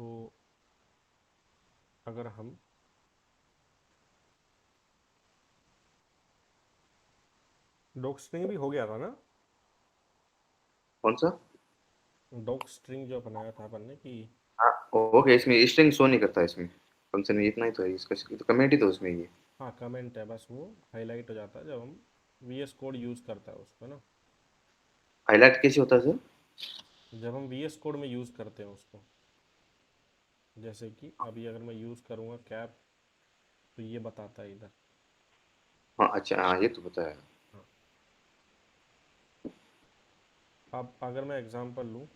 तो अगर हम डॉक स्ट्रिंग भी हो गया था ना, कौन सा? डॉक स्ट्रिंग जो बनाया था अपन ने कि हाँ, ओके, इसमें स्ट्रिंग शो नहीं करता इसमें। फंक्शन में इतना ही तो है इसका, तो कमेंट ही तो उसमें ये। हाँ कमेंट है, बस वो हाईलाइट हो जाता है जब हम VS कोड यूज़ करता है उसको ना। हाईलाइट कैसे होता है सर? जब हम VS कोड में यूज़ करते हैं उसको, जैसे कि अभी अगर मैं यूज़ करूँगा कैप तो ये बताता है इधर। हाँ अच्छा, हाँ ये तो बताया। हाँ, अब अगर मैं एग्जांपल लूँ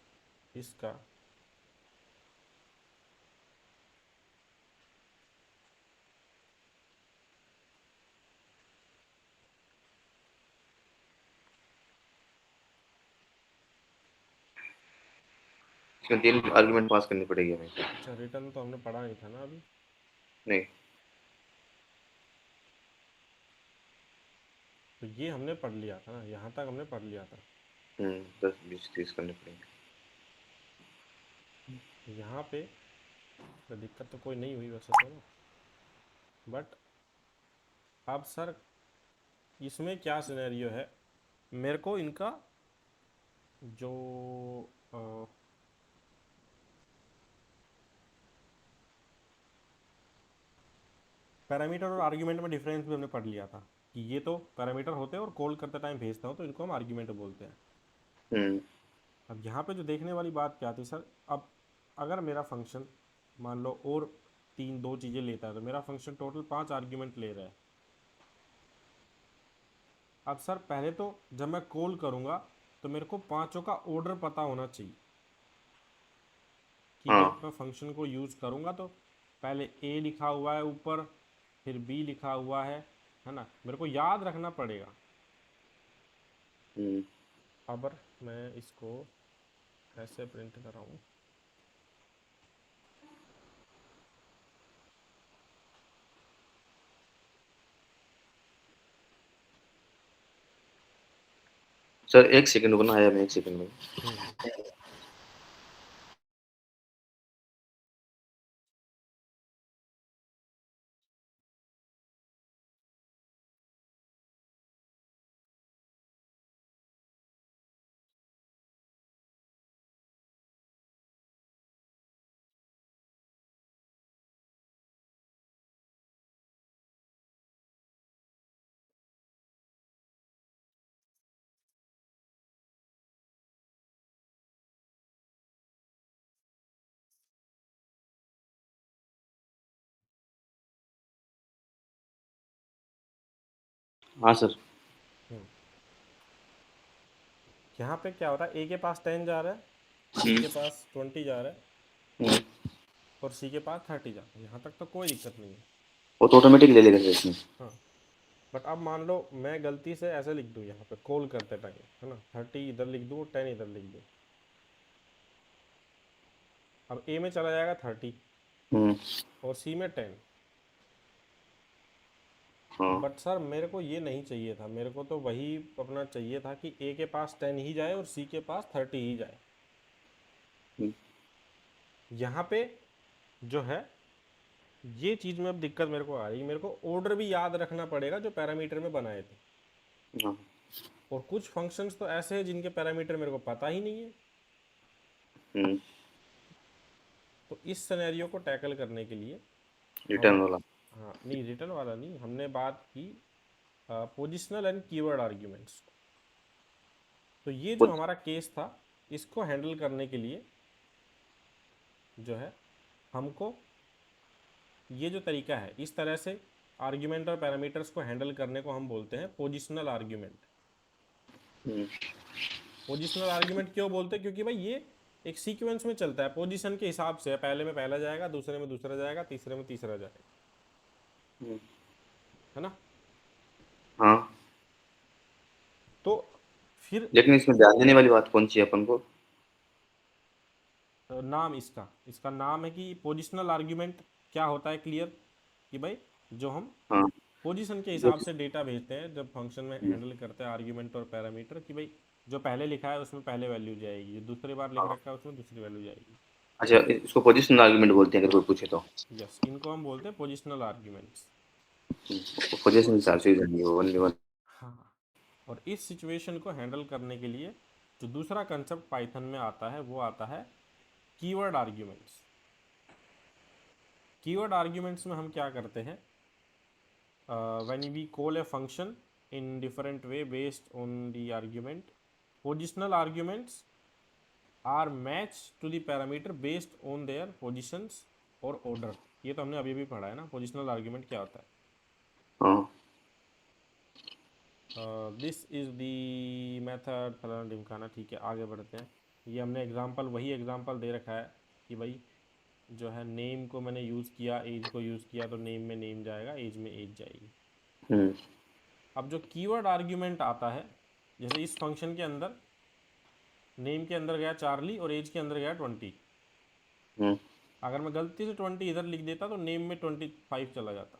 इसका, इसमें 3 आर्गुमेंट पास करनी पड़ेगी हमें तो। अच्छा रिटर्न तो हमने पढ़ा नहीं था ना अभी। नहीं। तो ये हमने पढ़ लिया था ना, यहाँ तक हमने पढ़ लिया था। 10 20 30 करने पड़ेंगे। यहाँ पे तो दिक्कत तो कोई नहीं हुई वैसे तो ना, बट अब सर इसमें क्या सिनेरियो है, मेरे को इनका जो पैरामीटर और आर्ग्यूमेंट में डिफरेंस भी हमने पढ़ लिया था कि ये तो पैरामीटर होते हैं और कॉल करते टाइम भेजता हूँ तो इनको हम आर्ग्यूमेंट बोलते हैं। हम्म। अब यहाँ पे जो देखने वाली बात क्या थी सर, अब अगर मेरा फंक्शन मान लो और तीन दो चीज़ें लेता है तो मेरा फंक्शन टोटल 5 आर्ग्यूमेंट ले रहा है। अब सर पहले तो जब मैं कॉल करूँगा तो मेरे को पांचों का ऑर्डर पता होना चाहिए कि हाँ। जब मैं फंक्शन को यूज़ करूँगा तो पहले ए लिखा हुआ है ऊपर, फिर बी लिखा हुआ है ना, मेरे को याद रखना पड़ेगा। हम्म। अब मैं इसको ऐसे प्रिंट कराऊँ, सर 1 सेकंड रुकना, आया मैं 1 सेकंड में। हम्म। हाँ सर। हम्म। यहाँ पे क्या हो रहा है, ए के पास 10 जा रहा है, बी हम्म। के पास 20 जा रहा है हम्म। और सी के पास 30 जा रहा है। यहाँ तक तो कोई दिक्कत नहीं है। वो तो ऑटोमेटिक ले लेगा सर इसमें। हाँ, बट अब मान लो मैं गलती से ऐसे लिख दूँ यहाँ पे कॉल करते टाइम, है ना, 30 इधर लिख दूँ 10 इधर लिख दूँ। अब ए में चला जाएगा 30 हम्म। और सी में 10। हाँ। बट सर मेरे को ये नहीं चाहिए था, मेरे को तो वही अपना चाहिए था कि ए के पास 10 ही जाए और सी के पास 30 ही जाए। हम्म। यहाँ पे जो है ये चीज़ में अब दिक्कत मेरे को आ रही है, मेरे को ऑर्डर भी याद रखना पड़ेगा जो पैरामीटर में बनाए थे। हाँ। और कुछ फंक्शंस तो ऐसे हैं जिनके पैरामीटर मेरे को पता ही नहीं है। हम्म। तो इस सिनेरियो को टैकल करने के लिए हम, रिटर्न वाला। हाँ नहीं रिटर्न वाला नहीं, हमने बात की पोजिशनल एंड कीवर्ड आर्ग्यूमेंट्स। तो ये जो कुछ। हमारा केस था इसको हैंडल करने के लिए जो है हमको ये जो तरीका है इस तरह से आर्ग्यूमेंट और पैरामीटर्स को हैंडल करने को हम बोलते हैं पोजिशनल आर्ग्यूमेंट। हम्म। पोजिशनल आर्ग्यूमेंट क्यों बोलते हैं, क्योंकि भाई ये एक सीक्वेंस में चलता है, पोजीशन के हिसाब से, पहले में पहला जाएगा, दूसरे में दूसरा जाएगा, तीसरे में तीसरा जाएगा, हम्म। है ना। हाँ। तो फिर लेकिन इसमें ध्यान देने वाली बात कौन सी है अपन को? नाम इसका नाम है कि पोजिशनल आर्ग्यूमेंट क्या होता है, क्लियर कि भाई जो हम हाँ। पोजीशन के जो। हिसाब से डेटा भेजते हैं जब फंक्शन में हम्म। हैंडल करते हैं आर्ग्यूमेंट और पैरामीटर, कि भाई जो पहले लिखा है उसमें पहले वैल्यू जाएगी, जो दूसरी बार लिख हाँ। रखा है उसमें दूसरी वैल्यू जाएगी। अच्छा, इसको पोजिशनल आर्गुमेंट बोलते हैं अगर कोई पूछे तो। यस, इनको हम बोलते हैं पोजिशनल आर्ग्यूमेंट्स। पोजीशन और हिसाब से यूज होंगी वो ओनली वन। हाँ, और इस सिचुएशन को हैंडल करने के लिए जो दूसरा कंसेप्ट पाइथन में आता है वो आता है कीवर्ड आर्ग्यूमेंट्स। कीवर्ड आर्ग्यूमेंट्स में हम क्या करते हैं, when we call a function in different way based on the argument, positional arguments are matched to the parameter based on their positions और order। ये तो हमने अभी भी पढ़ा है ना, पोजिशनल आर्ग्यूमेंट क्या होता है। हाँ। दिस इज दी मेथड फलाना ढिमकाना, ठीक है आगे बढ़ते हैं। ये हमने एग्जांपल, वही एग्जांपल दे रखा है कि भाई जो है नेम को मैंने यूज़ किया, एज को यूज़ किया, तो नेम में नेम जाएगा, एज में एज जाएगी। हम्म। अब जो कीवर्ड आर्ग्यूमेंट आता है, जैसे इस फंक्शन के अंदर नेम के अंदर गया चार्ली और एज के अंदर गया 20। हम्म। अगर मैं गलती से 20 इधर लिख देता तो नेम में 25 चला जाता।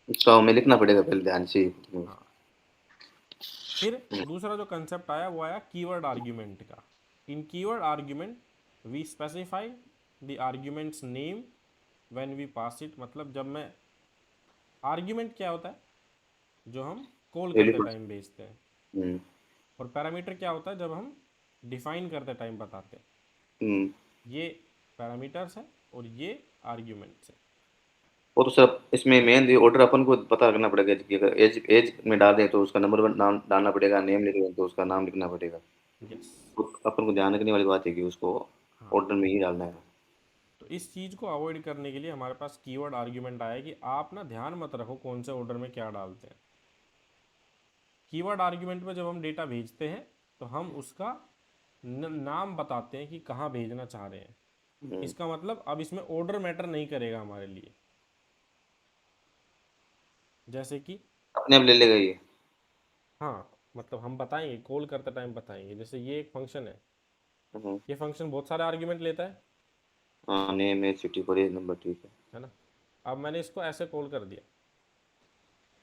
इसका हमें लिखना पड़ेगा पहले ध्यान से। हाँ, फिर दूसरा जो कंसेप्ट आया वो आया कीवर्ड आर्ग्यूमेंट का। In keyword argument we specify the arguments name when we pass it. मतलब जब मैं, आर्ग्यूमेंट क्या होता है, जो हम कॉल वैल्यू करते पास। टाइम भेजते हैं। हम्म। और पैरामीटर क्या होता है, जब हम डिफाइन करते टाइम बताते हैं। हम्म। ये पैरामीटर्स है और ये आर्ग्यूमेंट्स है। वो तो सर इसमें मेन ऑर्डर अपन को पता करना पड़ेगा कि अगर एज एज में डाल दें तो उसका नंबर वन नाम डालना पड़ेगा, नेम लिख रहे हैं तो उसका नाम लिखना पड़ेगा। यस। तो अपन को ध्यान रखने वाली बात है कि उसको हाँ, ऑर्डर में ही डालना है। तो इस चीज़ को अवॉइड करने के लिए हमारे पास कीवर्ड आर्ग्यूमेंट आया कि आप ना ध्यान मत रखो कौन से ऑर्डर में क्या डालते हैं। कीवर्ड आर्ग्यूमेंट में जब हम डेटा भेजते हैं तो हम उसका नाम बताते हैं कि कहाँ भेजना चाह रहे हैं। हम्म। इसका मतलब अब इसमें ऑर्डर मैटर नहीं करेगा हमारे लिए। जैसे कि अपने आप ले लेगा ये। हाँ, मतलब हम बताएंगे, कॉल करते टाइम बताएंगे। जैसे ये एक फंक्शन है, हम्म। ये फंक्शन बहुत सारे आर्ग्यूमेंट लेता हाँ, नेम एज सिटी पर एज नंबर, ठीक है। है ना। अब मैंने इसको ऐसे कॉल कर दिया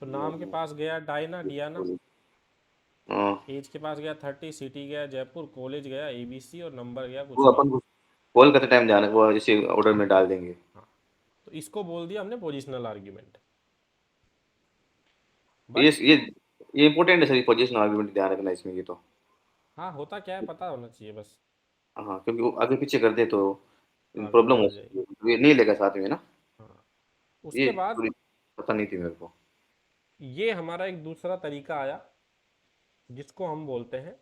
तो नाम के पास गया डायना डियाना, हाँ। एज के पास गया 30, सिटी गया जयपुर, कॉलेज गया ABC और नंबर गया कुछ वो भी। अपन को कॉल करते टाइम ध्यान वो इसी ऑर्डर में डाल देंगे। हाँ, तो इसको बोल दिया हमने पोजिशनल आर्ग्यूमेंट। ये बट ये ये इंपॉर्टेंट है सर, पोजीशन आर्गुमेंट ध्यान रखना इसमें ये तो। हाँ, होता क्या है पता होना चाहिए बस। हाँ, क्योंकि वो आगे पीछे कर दे तो प्रॉब्लम आर्ग्यूमेंट हो आ सकती जाएगी। है, ये नहीं लेगा साथ में ना। हाँ, ये उसके बाद थोड़ी पता नहीं थी मेरे को। ये हमारा एक दूसरा तरीका आया जिसको हम बोलते हैं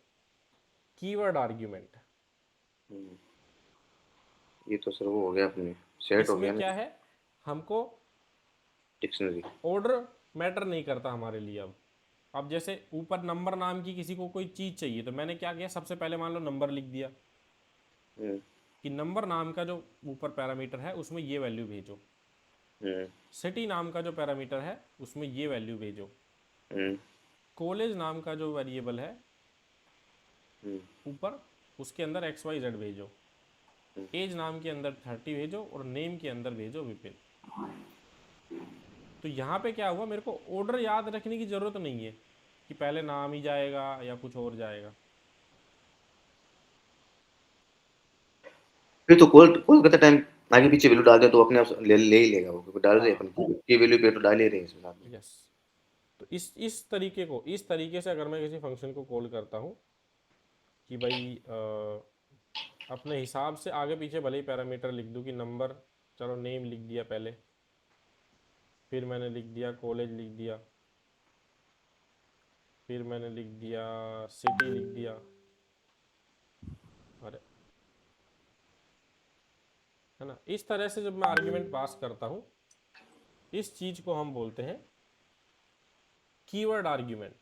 कीवर्ड आर्ग्यूमेंट। हम्म, ये तो सर वो हो गया अपने सेट हो इसमें गया ना। क्या है, हमको डिक्शनरी। ऑर्डर मैटर नहीं करता हमारे लिए। अब जैसे ऊपर नंबर नाम की किसी को कोई चीज़ चाहिए तो मैंने क्या किया, सबसे पहले मान लो नंबर लिख दिया हम्म। कि नंबर नाम का जो ऊपर पैरामीटर है उसमें ये वैल्यू भेजो। हम्म। सिटी नाम का जो पैरामीटर है उसमें ये वैल्यू भेजो। हम्म। कॉलेज नाम का जो वेरिएबल है हम्म। ऊपर, उसके अंदर XYZ भेजो। एज नाम के अंदर 30 भेजो और नेम के अंदर भेजो विपिन। तो यहाँ पे क्या हुआ, मेरे को ऑर्डर याद रखने की ज़रूरत नहीं है कि पहले नाम ही जाएगा या कुछ और जाएगा। फिर तो कॉल कॉल करते टाइम आगे पीछे वैल्यू डाल दे तो अपने आप ले ही लेगा वो, क्योंकि डाल रहे हैं हाँ, अपन की वैल्यू पे तो डाल ही रहे हैं इसमें साथ में। यस। तो इस तरीके को, इस तरीके से अगर मैं किसी फंक्शन को कॉल करता हूँ कि भाई अपने हिसाब से आगे पीछे भले ही पैरामीटर लिख दूँ कि नंबर, चलो नेम लिख दिया पहले, फिर मैंने लिख दिया कॉलेज लिख दिया, फिर मैंने लिख दिया सिटी लिख दिया। अरे, है ना, इस तरह से जब मैं आर्ग्यूमेंट पास करता हूँ इस चीज़ को हम बोलते हैं कीवर्ड आर्ग्यूमेंट,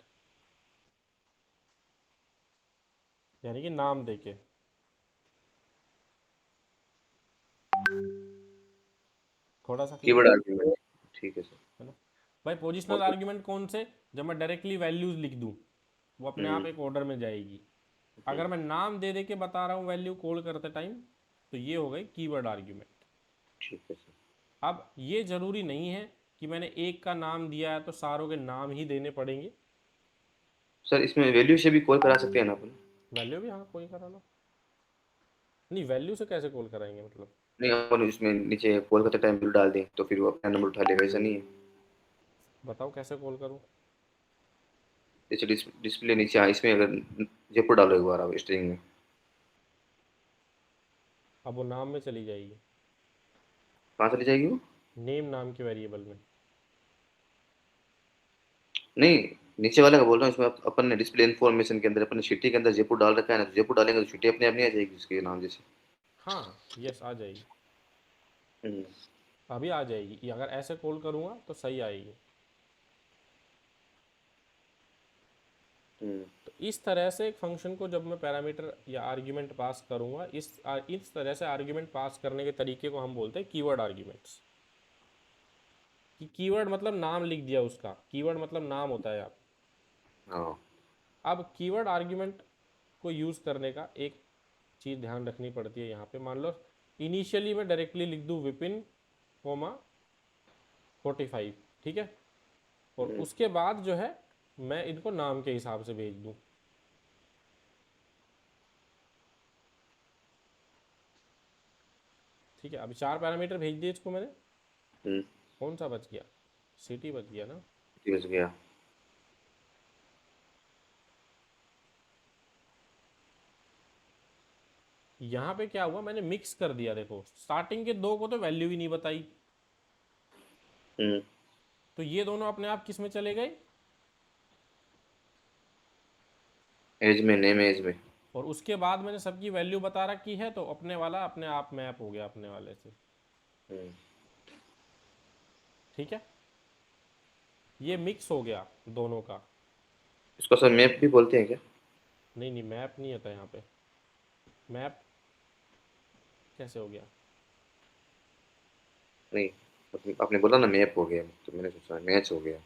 यानी कि नाम देके। थोड़ा सा क्लियर कीवर्ड हुआ, आर्गुमेंट, ठीक है सर। है ना। भाई पोजिशनल और आर्ग्यूमेंट कौन से, जब मैं डायरेक्टली वैल्यूज लिख दूँ वो अपने आप हम्म। एक ऑर्डर में जाएगी। हम्म, अगर मैं नाम दे दे के बता रहा हूँ वैल्यू कॉल करते टाइम तो ये हो गई कीवर्ड आर्ग्यूमेंट। ठीक है सर। अब ये ज़रूरी नहीं है कि मैंने एक का नाम दिया है तो सारों के नाम ही देने पड़ेंगे। सर इसमें वैल्यू से भी कॉल करा सकते हैं ना अपन। वैल्यू भी हाँ कोई करा लो। नहीं, वैल्यू से कैसे कॉल कराएंगे मतलब? नहीं, अपन इसमें नीचे कॉल करते टाइम वैल्यू डाल दें तो फिर वो अपना नंबर उठा लेगा, ऐसा नहीं है? बताओ कैसे कॉल करूँ? जैसे डिस्प्ले नीचे, हाँ, इसमें अगर जयपुर डालो एक बार आप स्ट्रिंग में। अब वो नाम में चली जाएगी, कहाँ चली जाएगी वो? नेम नाम के वेरिएबल में। नहीं, नीचे वाले का बोल रहा हूँ। इसमें अपन ने डिस्प्ले इन्फॉर्मेशन के अंदर अपन ने सिटी के अंदर जयपुर डाल रखा है ना, तो जयपुर डालेंगे तो सिटी अपने आप नहीं आ जाएगी उसके नाम जैसे? हाँ, यस आ जाएगी। हम्म। अभी आ जाएगी, ये अगर ऐसे कॉल करूँगा तो सही आएगी। हम्म। तो इस तरह से एक फंक्शन को जब मैं पैरामीटर या आर्ग्यूमेंट पास करूँगा, इस तरह से आर्ग्यूमेंट पास करने के तरीके को हम बोलते हैं कीवर्ड आर्ग्यूमेंट्स। कि कीवर्ड मतलब नाम लिख दिया उसका, कीवर्ड मतलब नाम होता है आप। हाँ। अब कीवर्ड आर्ग्यूमेंट को यूज़ करने का एक चीज़ ध्यान रखनी पड़ती है यहाँ पे। मान लो इनिशियली मैं डायरेक्टली लिख दूँ विपिन कोमा 45, ठीक है, और हम्म। उसके बाद जो है मैं इनको नाम के हिसाब से भेज दूँ। ठीक है, अभी 4 पैरामीटर भेज दिए इसको मैंने। हम्म। कौन सा बच गया? सिटी बच गया ना। समझ गया। यहाँ पे क्या हुआ, मैंने मिक्स कर दिया। देखो स्टार्टिंग के दो को तो वैल्यू ही नहीं बताई, हम्म। तो ये दोनों अपने आप किस में चले गए? एज में, नेम एज में। और उसके बाद मैंने सबकी वैल्यू बता रखी है, तो अपने वाला अपने आप मैप हो गया अपने वाले से। हम्म। ठीक है, ये मिक्स हो गया दोनों का। इसको सर मैप भी बोलते हैं क्या? नहीं नहीं, मैप नहीं होता यहाँ पे। मैप कैसे हो गया? नहीं, आपने बोला ना मैप हो गया, तो मैंने सोचा मैच हो गया।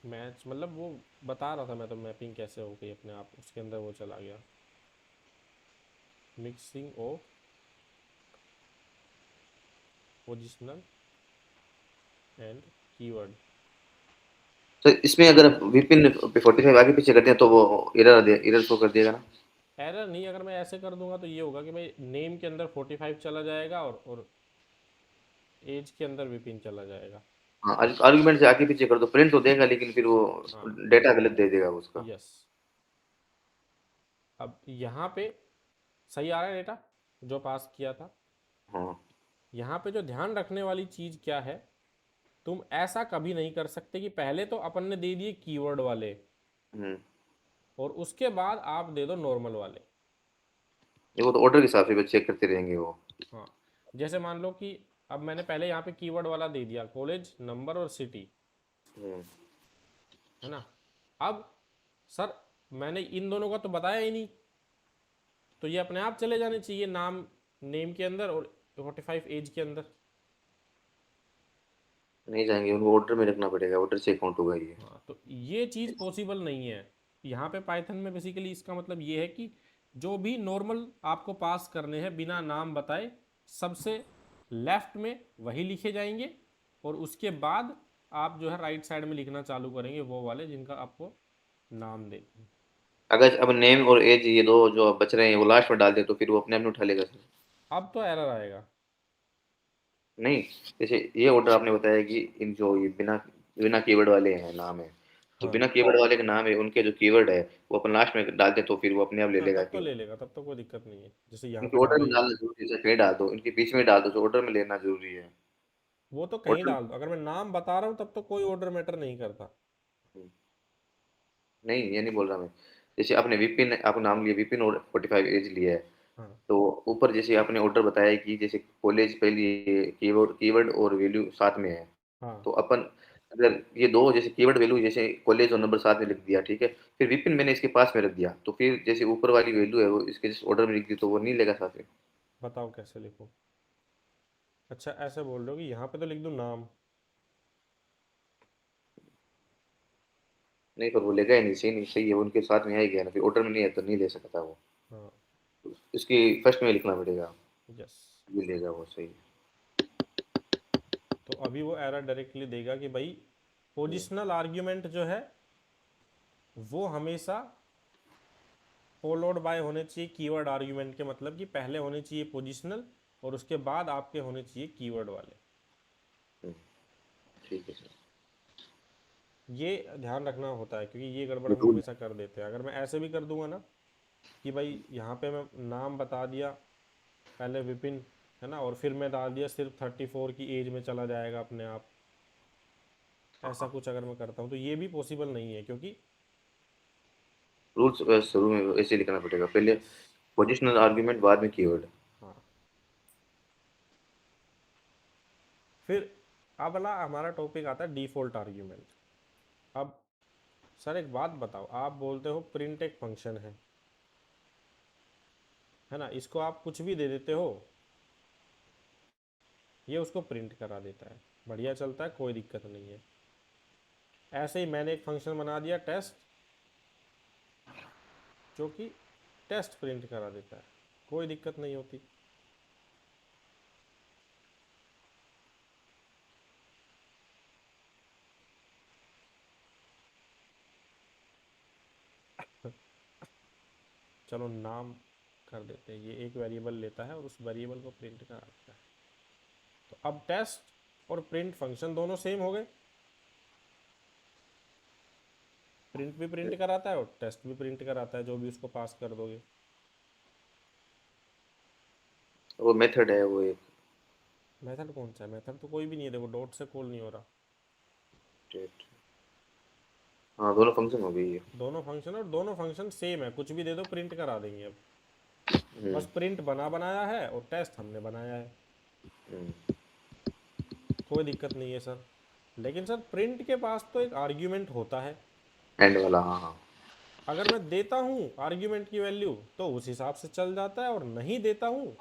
मैच मतलब वो बता रहा था मैं तो, मैपिंग कैसे हो गई अपने आप, उसके अंदर वो चला गया। Mixing of positional and keyword. तो इसमें अगर विपिन 45 आगे पीछे कर दें तो वो एरर शो कर देगा ना? एरर नहीं, अगर मैं ऐसे कर दूंगा तो ये होगा कि भाई नेम के अंदर 45 चला जाएगा और एज के अंदर विपिन चला जाएगा। हाँ, आर्गुमेंट से आगे पीछे कर दो, प्रिंट तो देगा लेकिन फिर वो हाँ, डेटा गलत दे देगा उसका। यस। अब यहाँ पे सही आ रहा है डेटा जो पास किया था। हाँ। यहाँ पे जो ध्यान रखने वाली चीज़ क्या है, तुम ऐसा कभी नहीं कर सकते कि पहले तो अपन ने दे दिए कीवर्ड वाले हम्म। और उसके बाद आप दे दो नॉर्मल वाले। ये वो तो ऑर्डर के हिसाब से चेक करते रहेंगे वो। हाँ, जैसे मान लो कि अब मैंने पहले यहाँ पे कीवर्ड वाला दे दिया, कॉलेज नंबर और सिटी, हम्म। है ना। अब सर मैंने इन दोनों का तो बताया ही नहीं, तो ये अपने आप चले जाने चाहिए नाम, नेम के अंदर और 45 एज के अंदर। नहीं जाएंगे, उनको ऑर्डर में रखना पड़ेगा, ऑर्डर से काउंट होगा ये। हाँ, तो ये चीज़ पॉसिबल नहीं है यहाँ पे पाइथन में। बेसिकली इसका मतलब ये है कि जो भी नॉर्मल आपको पास करने हैं बिना नाम बताए, सबसे लेफ्ट में वही लिखे जाएंगे, और उसके बाद आप जो है राइट साइड में लिखना चालू करेंगे वो वाले जिनका आपको नाम देना है। अगर अब नेम और एज ये दो जो बच रहे हैं वो लास्ट में डाल दे तो फिर वो अपने आप नहीं उठा लेगा सर? अब तो एरर आएगा। नहीं, जैसे ये ऑर्डर आपने बताया कि इन जो ये बिना बिना कीवर्ड वाले हैं नाम है, तो हाँ बिना कीवर्ड वाले के नाम है, उनके जो कीवर्ड है वो अपन लास्ट में डाल दे तो फिर वो अपने आप ले हाँ, लेगा तब तो कि? ले लेगा, तब तो कोई दिक्कत नहीं है, जैसे यहाँ इनके पे ऑर्डर डाला में ही है। डालना जरूरी है, जैसे कहीं डाल दो, इनके बीच में डाल दो, तो ऑर्डर में लेना जरूरी है। वो तो कहीं ऑर्डर। डाल दो, अगर मैं नाम बता रहा हूँ तब तो कोई ऑर्डर मैटर नहीं करता। नहीं, ये नहीं बोल रहा मैं। जैसे आपने विपिन, आप नाम लिया विपिन और 45 एज लिया है, हाँ तो ऊपर जैसे आपने ऑर्डर बताया कि जैसे कॉलेज पहले कीवर्ड कीवर्ड और वैल्यू साथ में है, हाँ तो अपन अगर ये दो जैसे कीवर्ड वैल्यू जैसे कॉलेज और नंबर साथ में लिख दिया, ठीक है, फिर विपिन मैंने इसके पास में रख दिया, तो फिर जैसे ऊपर वाली वैल्यू है वो इसके जैसे ऑर्डर में लिख दी तो वो नहीं लेगा साथ में? बताओ कैसे लिखूँ? अच्छा ऐसे बोल रहे हो कि यहाँ पे तो लिख दूँ नाम। नहीं, पर वो लेगा ही नहीं, सही नहीं, सही है, वो उनके साथ में आ ही गया ना, फिर ऑर्डर में नहीं है तो नहीं ले सकता वो। हाँ, इसकी फर्स्ट में लिखना पड़ेगा, यस। ये लेगा वो, सही है। तो अभी वो एरर डायरेक्टली देगा कि भाई हम्म। पोजिशनल आर्ग्यूमेंट जो है वो हमेशा फॉलोड बाय होने चाहिए कीवर्ड आर्ग्यूमेंट के, मतलब कि पहले होने चाहिए पोजिशनल और उसके बाद आपके होने चाहिए कीवर्ड वाले। ठीक है सर। ये ध्यान रखना होता है क्योंकि ये गड़बड़ ये हम रूल। हमेशा कर देते हैं। अगर मैं ऐसे भी कर दूंगा ना कि भाई यहाँ पे मैं नाम बता दिया पहले विपिन, है ना, और फिर मैं डाल दिया सिर्फ 34 की एज में चला जाएगा अपने आप, ऐसा कुछ अगर मैं करता हूँ तो ये भी पॉसिबल नहीं है क्योंकि रूल्स शुरू में ऐसे लिखना पड़ेगा, पहले यस, पोजिशनल आर्गुमेंट, बाद में कीवर्ड। हाँ। फिर अगला हमारा टॉपिक आता है डिफॉल्ट आर्ग्यूमेंट। अब सर एक बात बताओ, आप बोलते हो प्रिंट एक फंक्शन है ना, इसको आप कुछ भी दे देते हो, ये उसको प्रिंट करा देता है, बढ़िया चलता है, कोई दिक्कत नहीं है। ऐसे ही मैंने एक फंक्शन बना दिया टेस्ट, जो कि टेस्ट प्रिंट करा देता है, कोई दिक्कत नहीं होती। चलो नाम कर देते हैं, ये एक वेरिएबल लेता है और उस वेरिएबल को प्रिंट करा देता है। तो अब टेस्ट और प्रिंट फंक्शन दोनों सेम हो गए, प्रिंट भी प्रिंट कराता है और टेस्ट भी प्रिंट कराता है, जो भी उसको पास कर दोगे। वो मेथड है वो एक। मेथड कौन सा है? मेथड तो कोई भी नहीं है, देखो डॉट से कॉल नहीं हो रहा। डेट। हाँ, दोनों फंक्शन हो गई है। दोनों फंक्शन, और दोनों फंक्शन सेम है, कुछ भी दे दो प्रिंट करा देंगे। अब हम्म, बस प्रिंट बना बनाया है और टेस्ट हमने बनाया है, हम्म। कोई दिक्कत नहीं है सर। लेकिन सर प्रिंट के पास तो एक आर्ग्यूमेंट होता है, एंड वाला, हाँ हाँ। अगर मैं देता हूँ आर्ग्यूमेंट की वैल्यू तो उस हिसाब से चल जाता है, और नहीं देता हूँ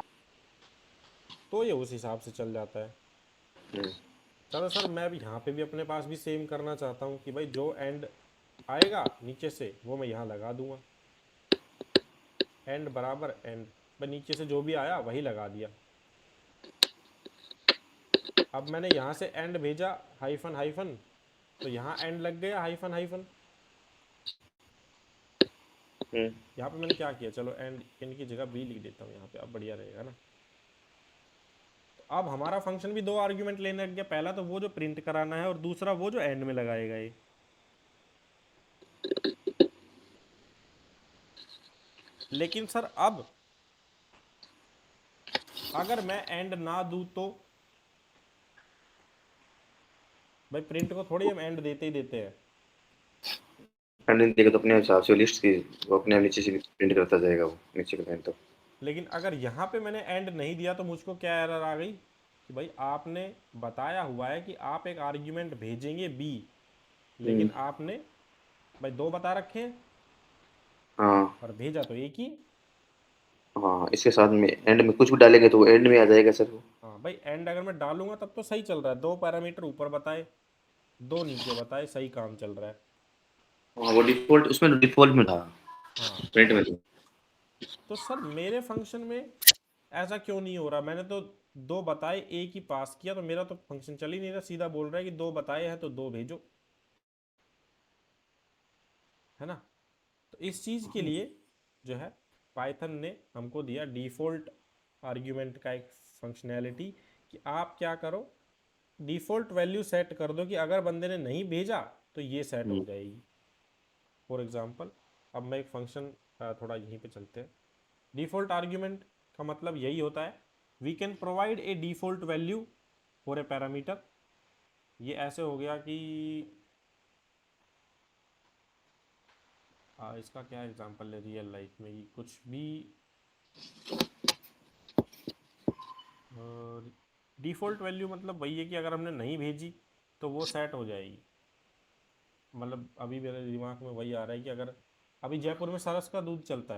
तो ये उस हिसाब से चल जाता है। हम्म, चलो सर मैं भी यहाँ पे भी अपने पास भी सेम करना चाहता हूँ कि भाई जो एंड आएगा नीचे से वो मैं यहाँ लगा दूंगा, एंड बराबर एंड, मैं नीचे से जो भी आया वही लगा दिया। अब मैंने यहाँ से एंड भेजा हाइफन हाइफन, तो यहाँ एंड लग गया हाइफन हाइफन। हम्म। यहाँ पे मैंने क्या किया, चलो एंड एंड की जगह बी लिख देता हूँ यहाँ पे, अब बढ़िया रहेगा ना। तो अब हमारा फंक्शन भी दो आर्ग्यूमेंट लेने लग गया, पहला तो वो जो प्रिंट कराना है और दूसरा वो जो एंड में लगाएगा ये। लेकिन सर अब अगर मैं एंड ना दूं तो भाई प्रिंट को थोड़ी हम एंड देते ही देते हैं। एंड नहीं देगा तो अपने हिसाब से लिस्ट की, वो अपने आप नीचे से प्रिंट करता जाएगा वो नीचे के लाइन तक। लेकिन अगर यहाँ पे मैंने एंड नहीं दिया तो मुझको क्या एरर आ गई कि भाई आपने बताया हुआ है कि आप एक आर्ग्यूमेंट भेजेंगे बी, हम्म। लेकिन आपने भाई दो बता रखे हैं हाँ और भेजा तो एक ही। हाँ, इसके साथ में एंड में कुछ भी डालेंगे तो वो एंड में आ जाएगा सर वो। हाँ भाई एंड अगर मैं डालूंगा तब तो सही चल रहा है, दो पैरामीटर ऊपर बताए दो नीचे बताए, सही काम चल रहा है। हाँ, वो डिफॉल्ट, उसमें डिफॉल्ट में था, हाँ प्रिंट में तो। तो सर मेरे फंक्शन में ऐसा क्यों नहीं हो रहा? मैंने तो दो बताए एक ही पास किया, तो मेरा तो फंक्शन चल ही नहीं रहा, सीधा बोल रहा है कि दो बताए हैं तो दो भेजो, है ना। तो इस चीज़ के लिए जो है पाइथन ने हमको दिया डिफ़ॉल्ट आर्ग्यूमेंट का एक फंक्शनैलिटी कि आप क्या करो, डिफ़ॉल्ट वैल्यू सेट कर दो कि अगर बंदे ने नहीं भेजा तो ये सेट हो हम्म, जाएगी। फॉर एग्जांपल अब मैं एक फंक्शन, थोड़ा यहीं पे चलते हैं। डिफ़ॉल्ट आर्ग्यूमेंट का मतलब यही होता है, we can provide a default value for a parameter. ये ऐसे हो गया कि इसका क्या एग्जांपल है रियल लाइफ में, ये कुछ भी डिफ़ॉल्ट वैल्यू मतलब वही है कि अगर हमने नहीं भेजी तो वो सेट हो जाएगी। मतलब अभी मेरे दिमाग में वही आ रहा है कि अगर अभी जयपुर में सरस का दूध चलता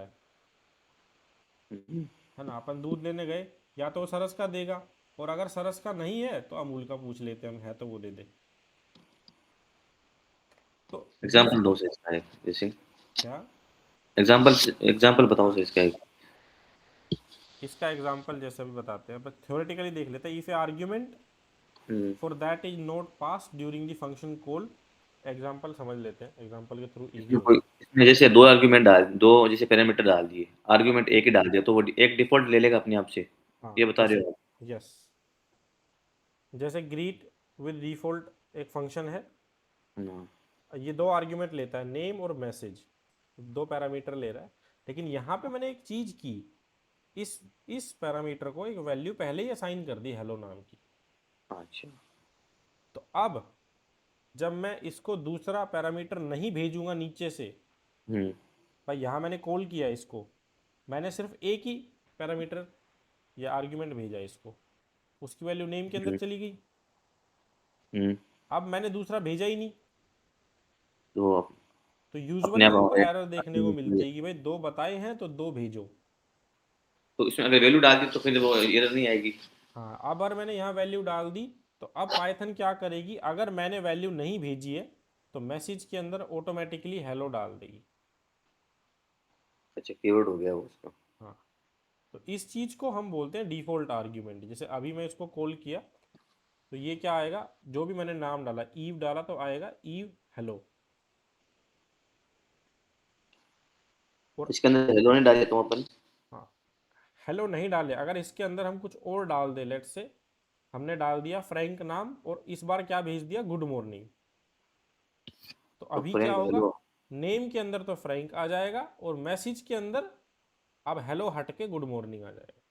हम्म। है ना, अपन दूध लेने गए, या तो वो सरस का देगा, और अगर सरस का नहीं है तो अमूल का पूछ लेते हैं हम, है तो वो दे दे। तो एग्जाम्पल दो से इसका एक जैसे। क्या एग्जाम्पल, एग्जाम्पल बताओ सर इसका एक। इसका एग्जांपल जैसे अभी बताते हैं, बस थ्योरेटिकली देख लेते हैं। If A argument hmm, for that is not passed during the function call, example समझ लेते हैं, एग्जांपल के थ्रू इजी इसमें होगा। इसमें जैसे दो आर्ग्यूमेंट डाल दो, जैसे पैरामीटर डाल दिए, आर्ग्यूमेंट एक ही डाल दिया तो वो एक डिफॉल्ट ले लेगा अपने आप से, हाँ ये बता रहे जैसे, हो आप? यस, जैसे ग्रीट विद डिफॉल्ट एक फंक्शन है, हाँ। ये दो आर्ग्यूमेंट लेता है, नेम और मैसेज, दो पैरामीटर ले रहा है। लेकिन यहाँ पे मैंने एक चीज की, इस इस पैरामीटर को एक वैल्यू पहले ही असाइन कर दी हेलो नाम की। अच्छा। तो अब जब मैं इसको दूसरा पैरामीटर नहीं भेजूंगा नीचे से, हम्म। भाई यहाँ मैंने कॉल किया इसको, मैंने सिर्फ एक ही पैरामीटर या आर्ग्यूमेंट भेजा इसको, उसकी वैल्यू नेम के अंदर हम्म। चली गई। हम्म। अब मैंने दूसरा भेजा ही नहीं, तो तो अपने यूजुअली आप हमको एरर देखने को मिलती अपने- है कि भाई दो बताए हैं तो दो भेजो। तो इसमें अगर वैल्यू डाल दी तो फिर वो एरर नहीं आएगी? हाँ, अब अगर मैंने यहाँ वैल्यू डाल दी, तो अब पाइथन क्या करेगी, अगर मैंने वैल्यू नहीं भेजी है तो मैसेज के अंदर ऑटोमेटिकली हेलो डाल देगी। अच्छा, कीवर्ड हो गया वो उसका। हाँ, तो इस चीज को हम बोलते हैं डिफॉल्ट आर्ग्यूमेंट। जैसे अभी मैं इसको कॉल किया, तो ये क्या आएगा, जो भी मैंने नाम डाला, ईव डाला तो आएगा ईव हेलो। और इसके अंदर हेलो नहीं डाले तो अपन? हाँ, हेलो नहीं डाले, अगर इसके अंदर हम कुछ और डाल दे, लेट से हमने डाल दिया फ्रैंक नाम और इस बार क्या भेज दिया, गुड मॉर्निंग, तो तो अभी क्या फ्रेंक होगा, हेलो। नेम के अंदर तो फ्रैंक आ जाएगा और मैसेज के अंदर अब हेलो हट के गुड मॉर्निंग आ जाएगा।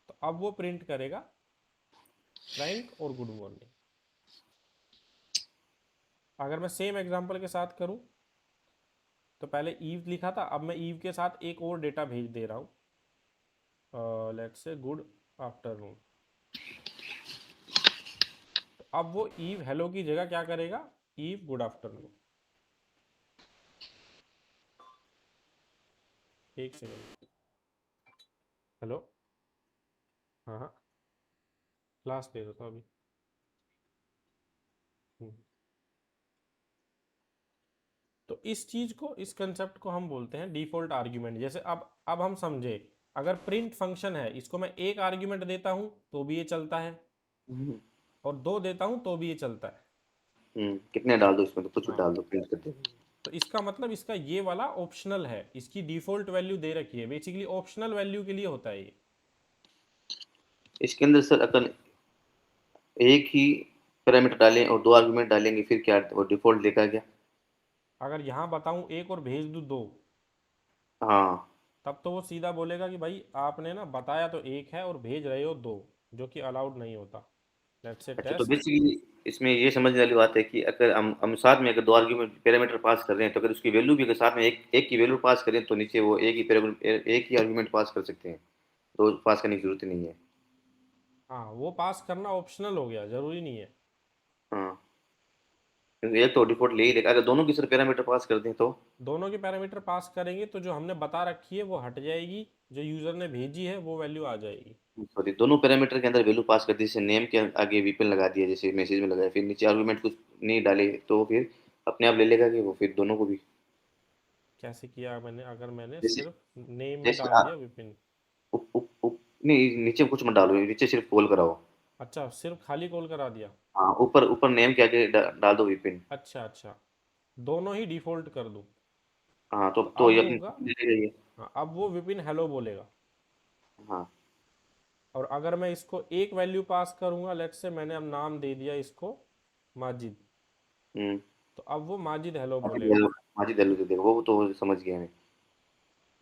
तो अब वो प्रिंट करेगा फ्रैंक और गुड मॉर्निंग। अगर मैं सेम एग्जांपल के साथ करूं, तो पहले ईव लिखा था, अब मैं ईव के साथ एक और डेटा भेज दे रहा हूं, लेट्स से गुड आफ्टरनून। तो अब वो ईव हेलो की जगह क्या करेगा, ईव गुड आफ्टरनून। एक सेकेंड, हेलो, हाँ हाँ, क्लास ले रहा था अभी। हम्म। तो इस चीज को, इस कंसेप्ट को हम बोलते हैं डिफॉल्ट आर्ग्यूमेंट। जैसे अब हम समझे, अगर प्रिंट फंक्शन है, इसको मैं एक आर्ग्यूमेंट देता हूं तो भी ये चलता है, हम्म। और दो देता हूं तो भी ये चलता है। कितने डाल दो इसमें, तो कुछ भी हाँ, डाल दो, प्रिंट कर दे। तो इसका मतलब इसका ये वाला ऑप्शनल है, इसकी डिफॉल्ट वैल्यू दे रखी है, बेसिकली ऑप्शनल वैल्यू के लिए होता है ये। इसके अंदर सर अपन एक ही पैरामीटर डालें और दो आर्गुमेंट डालेंगे, फिर क्या वो डिफॉल्ट देगा क्या? अगर यहाँ बताऊं एक और भेज दूं दो, हाँ। तब तो वो सीधा बोलेगा कि भाई आपने ना बताया तो एक है और भेज रहे हो दो, जो कि अलाउड नहीं होता। लेट्स से अच्छा, तो टेस्ट। बेसिकली इसमें ये समझने वाली बात है कि अगर हम साथ में अगर दो आर्ग्यूमेंट पैरामीटर पास कर रहे हैं, तो अगर उसकी वैल्यू भी अगर साथ में एक की वैल्यू पास करें तो नीचे वो एक ही आर्ग्यूमेंट पास कर सकते हैं, तो पास करने की जरूरत नहीं है। हाँ, वो पास करना ऑप्शनल हो गया, जरूरी नहीं है। हाँ, क्योंकि एक तो डिफॉल्ट ले ही लेगा, अगर दोनों की सिर्फ पैरामीटर पास कर दें तो। दोनों के पैरामीटर पास करेंगे तो जो हमने बता रखी है वो हट जाएगी, जो यूजर ने भेजी है वो वैल्यू आ जाएगी। सॉरी, दोनों पैरामीटर के अंदर वैल्यू पास कर दी, जैसे नेम के आगे वीपन लगा दिया जैसे मैसेज में लगाया, फिर नीचे आर्गुमेंट कुछ नहीं डाले, तो फिर अपने आप ले लेगा कि वो फिर दोनों को भी। कैसे किया मैंने, अगर मैंने जैसे सिर्फ नेम में जैसे डाल दिया विपिन। नहीं, नीचे कुछ मत डालो, नीचे सिर्फ कॉल कराओ। अच्छा, सिर्फ खाली कॉल करा दिया। हाँ, ऊपर ऊपर नेम के आगे डाल दो विपिन। अच्छा अच्छा, दोनों ही डिफॉल्ट कर दूं, हाँ, तो तो तो अब ये वो अपनी होगा, ले लेगा ये। हाँ, अब वो विपिन हेलो बोलेगा। हाँ। और अगर मैं इसको एक वैल्यू पास करूंगा, लेट्स से मैंने अब नाम दे दिया इसको माजिद, हम्म। तो अब वो माजिद हेलो माजिद बोलेगा। हेलो, माजिद हेलो दे देगा, वो तो समझ गया मैं।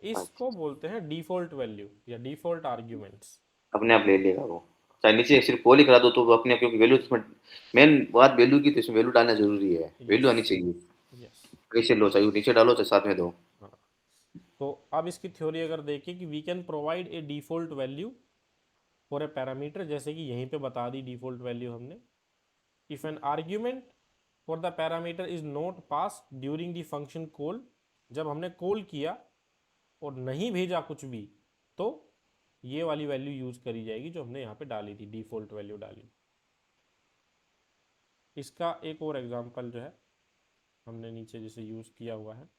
इसको अच्छा, बोलते हैं डिफॉल्ट वैल्यू या डिफॉल्ट आर्ग्यूमेंट्स। अपने आप ले लेगा वो। चाहे नीचे सिर्फ कॉल ही करा दो तो वो अपने आप, क्योंकि वैल्यू इसमें मेन बात वैल्यू की, तो इसमें वैल्यू डालना जरूरी है, यस, वैल्यू आनी चाहिए। यस। कैसे लो, चाहे वो नीचे डालो चाहे साथ में दो। हाँ, तो अब इसकी थ्योरी अगर देखें कि we can provide a default value for a parameter, जैसे कि यहीं पे बता दी डिफॉल्ट वैल्यू हमने। If an argument for the parameter is not pass during the function call, जब हमने कॉल किया और नहीं भेजा कुछ भी, तो ये वाली वैल्यू यूज करी जाएगी जो हमने यहाँ पे डाली थी, डिफॉल्ट वैल्यू डाली। इसका एक और एग्जांपल जो है हमने नीचे जैसे यूज किया हुआ है,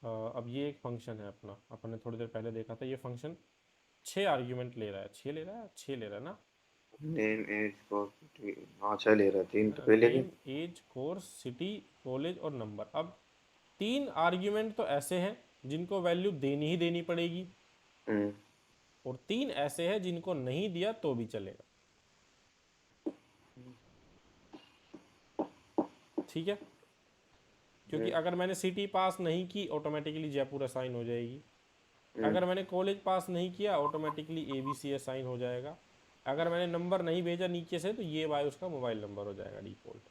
अब ये एक फंक्शन है अपना, अपन ने थोड़ी देर पहले देखा था ये फंक्शन। 6 आर्ग्यूमेंट ले रहा है, 6 ले रहा है, 6 ले रहा है ना। नेम एज कोर्स, हाँ 6 ले रहा है, 3 तो पहले थे। Name, age, course, city, college और नंबर। अब 3 आर्ग्यूमेंट तो ऐसे हैं जिनको वैल्यू देनी ही देनी पड़ेगी, हम्म। और 3 ऐसे हैं जिनको नहीं दिया तो भी चलेगा। ठीक है, क्योंकि अगर मैंने सिटी पास नहीं की ऑटोमेटिकली जयपुर असाइन हो जाएगी, हम्म। अगर मैंने कॉलेज पास नहीं किया ऑटोमेटिकली ABC असाइन हो जाएगा, अगर मैंने नंबर नहीं भेजा नीचे से तो ये वाई उसका मोबाइल नंबर हो जाएगा डिफॉल्ट।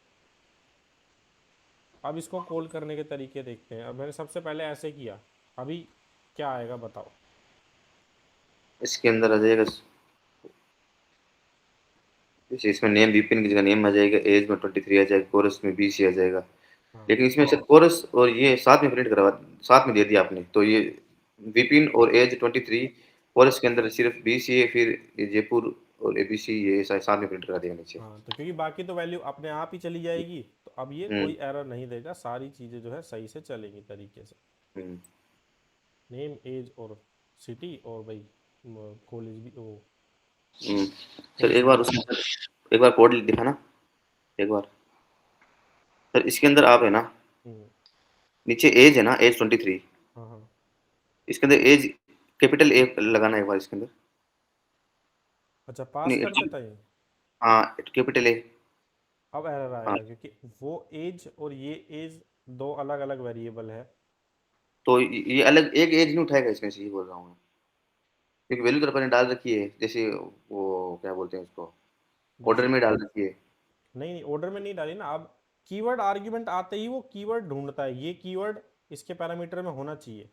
अब इसको कॉल करने के तरीके देखते हैं। अब मैंने सबसे पहले ऐसे किया, अभी क्या आएगा बताओ। इसके अंदर आ जाएगा, जैसे इसमें नेम विपिन की जगह नेम आ जाएगा, एज में 23 आ जाएगा, कोरस में 20 आ जाएगा। हाँ लेकिन इसमें से कोरस और ये साथ में प्रिंट करवा, साथ में दे दिया आपने, तो ये विपिन और एज 23, कोरस के अंदर सिर्फ 20 ही है, फिर ये जयपुर और एबीसी ये साथ में प्रिंट करा दिया नीचे। हाँ, तो क्योंकि बाकी तो वैल्यू अपने आप ही चली जाएगी, तो अब ये हम्म। कोई एरर नहीं देगा, सारी चीज़ें जो है सही से चलेंगी तरीके से। हम्म। नेम, एज और सिटी, और भाई कॉलेज भी, वो हम्म। सर कोर्स एक भी बार दे उसमें देंगे। सर, एक बार कोड दिखाना एक बार। सर इसके अंदर आप है ना, हम्म, नीचे एज है ना, एज 23, हाँ हाँ। इसके अंदर एज कैपिटल ए लगाना है एक बार इसके अंदर। अच्छा, पास नहीं, करते टाइम हाँ कैपिटल ए। अब एरर हाँ, आएगा, क्योंकि वो एज और ये एज दो अलग अलग वेरिएबल है। तो ये अलग एक एज नहीं उठाएगा इसमें से, ये बोल रहा हूँ मैं, क्योंकि वैल्यू तो अपन ने डाल रखी है, जैसे वो क्या बोलते हैं उसको, ऑर्डर जैसे में डाल रखी है। नहीं नहीं, ऑर्डर में नहीं डाली ना। अब कीवर्ड आर्ग्यूमेंट आते ही वो कीवर्ड ढूंढता है, ये कीवर्ड इसके पैरामीटर में होना चाहिए।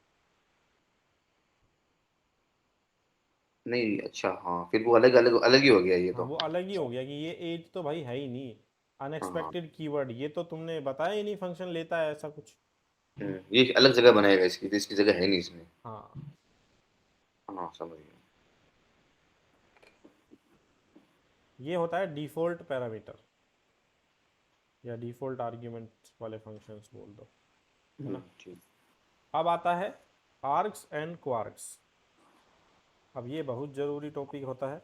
नहीं अच्छा, हाँ फिर वो अलग अलग अलग ही हो गया ये हाँ, तो। वो अलग ही हो गया कि ये एज तो भाई है ही नहीं, हाँ हाँ। अनएक्सपेक्टेड कीवर्ड, ये तो तुमने बताया ही नहीं फंक्शन लेता है ऐसा कुछ। ये अलग जगह बनाएगा इसकी, तो इसकी जगह है नहीं इसमें। हाँ, हाँ समझ गया। ये होता है डिफॉल्ट पैरामीटर या डिफॉल्ट आर्ग्यूमेंट वाले फंक्शंस बोल दो, है ना। ठीक। अब आता है आर्क्स एंड क्वार्क्स। अब ये बहुत ज़रूरी टॉपिक होता है,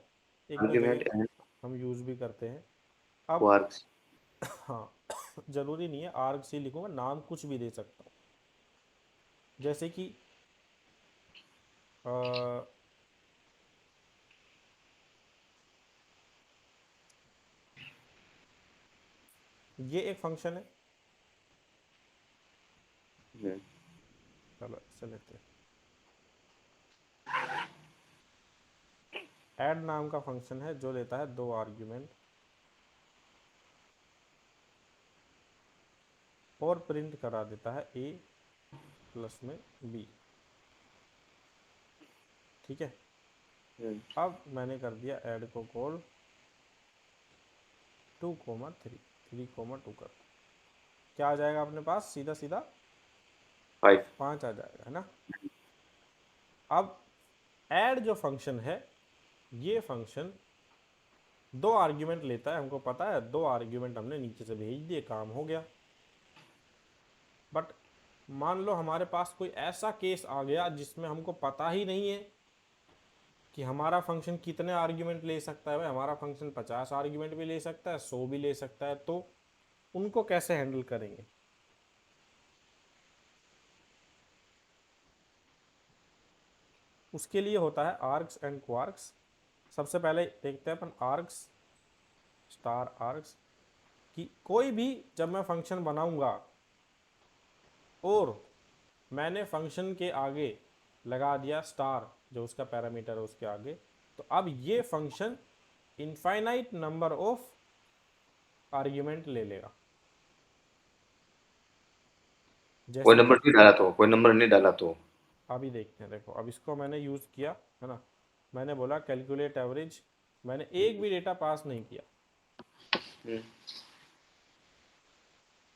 एक दो आर्ग्यूमेंट जगह एंड हम यूज़ भी करते हैं। अब क्वार्क्स। हाँ, ज़रूरी नहीं है आर्ग्स ही लिखूंगा, नाम कुछ भी दे सकता हूँ, जैसे कि अ, ये एक फंक्शन है, चलो इसे लेते हैं। ऐड नाम का फंक्शन है जो लेता है 2 आर्ग्यूमेंट और प्रिंट करा देता है a प्लस में b। ठीक है, अब मैंने कर दिया ऐड को कॉल 2,3, 3,2 कर दो। क्या आ जाएगा अपने पास, सीधा सीधा 5। 5 आ जाएगा, है ना। अब ऐड जो फंक्शन है, ये फंक्शन 2 आर्ग्यूमेंट लेता है, हमको पता है 2 आर्ग्यूमेंट हमने नीचे से भेज दिए, काम हो गया। बट मान लो हमारे पास कोई ऐसा केस आ गया जिसमें हमको पता ही नहीं है कि हमारा फंक्शन कितने आर्ग्यूमेंट ले सकता है। भाई हमारा फंक्शन 50 आर्ग्यूमेंट भी ले सकता है, 100 भी ले सकता है, तो उनको कैसे हैंडल करेंगे। उसके लिए होता है आर्क्स एंड क्वार्क्स। सबसे पहले देखते हैं अपन आर्क्स, स्टार आर्क्स, कि कोई भी जब मैं फंक्शन बनाऊंगा और मैंने फंक्शन के आगे लगा दिया स्टार, जो उसका पैरामीटर है उसके आगे, तो अब ये function infinite number of argument ले लेगा। कोई जैसे नंबर कि नहीं डाला तो, कोई नंबर नहीं डाला तो। अभी देखते हैं, देखो अब इसको मैंने यूज़ किया, है ना। मैंने बोला कैलकुलेट एवरेज, मैंने एक भी डेटा पास नहीं किया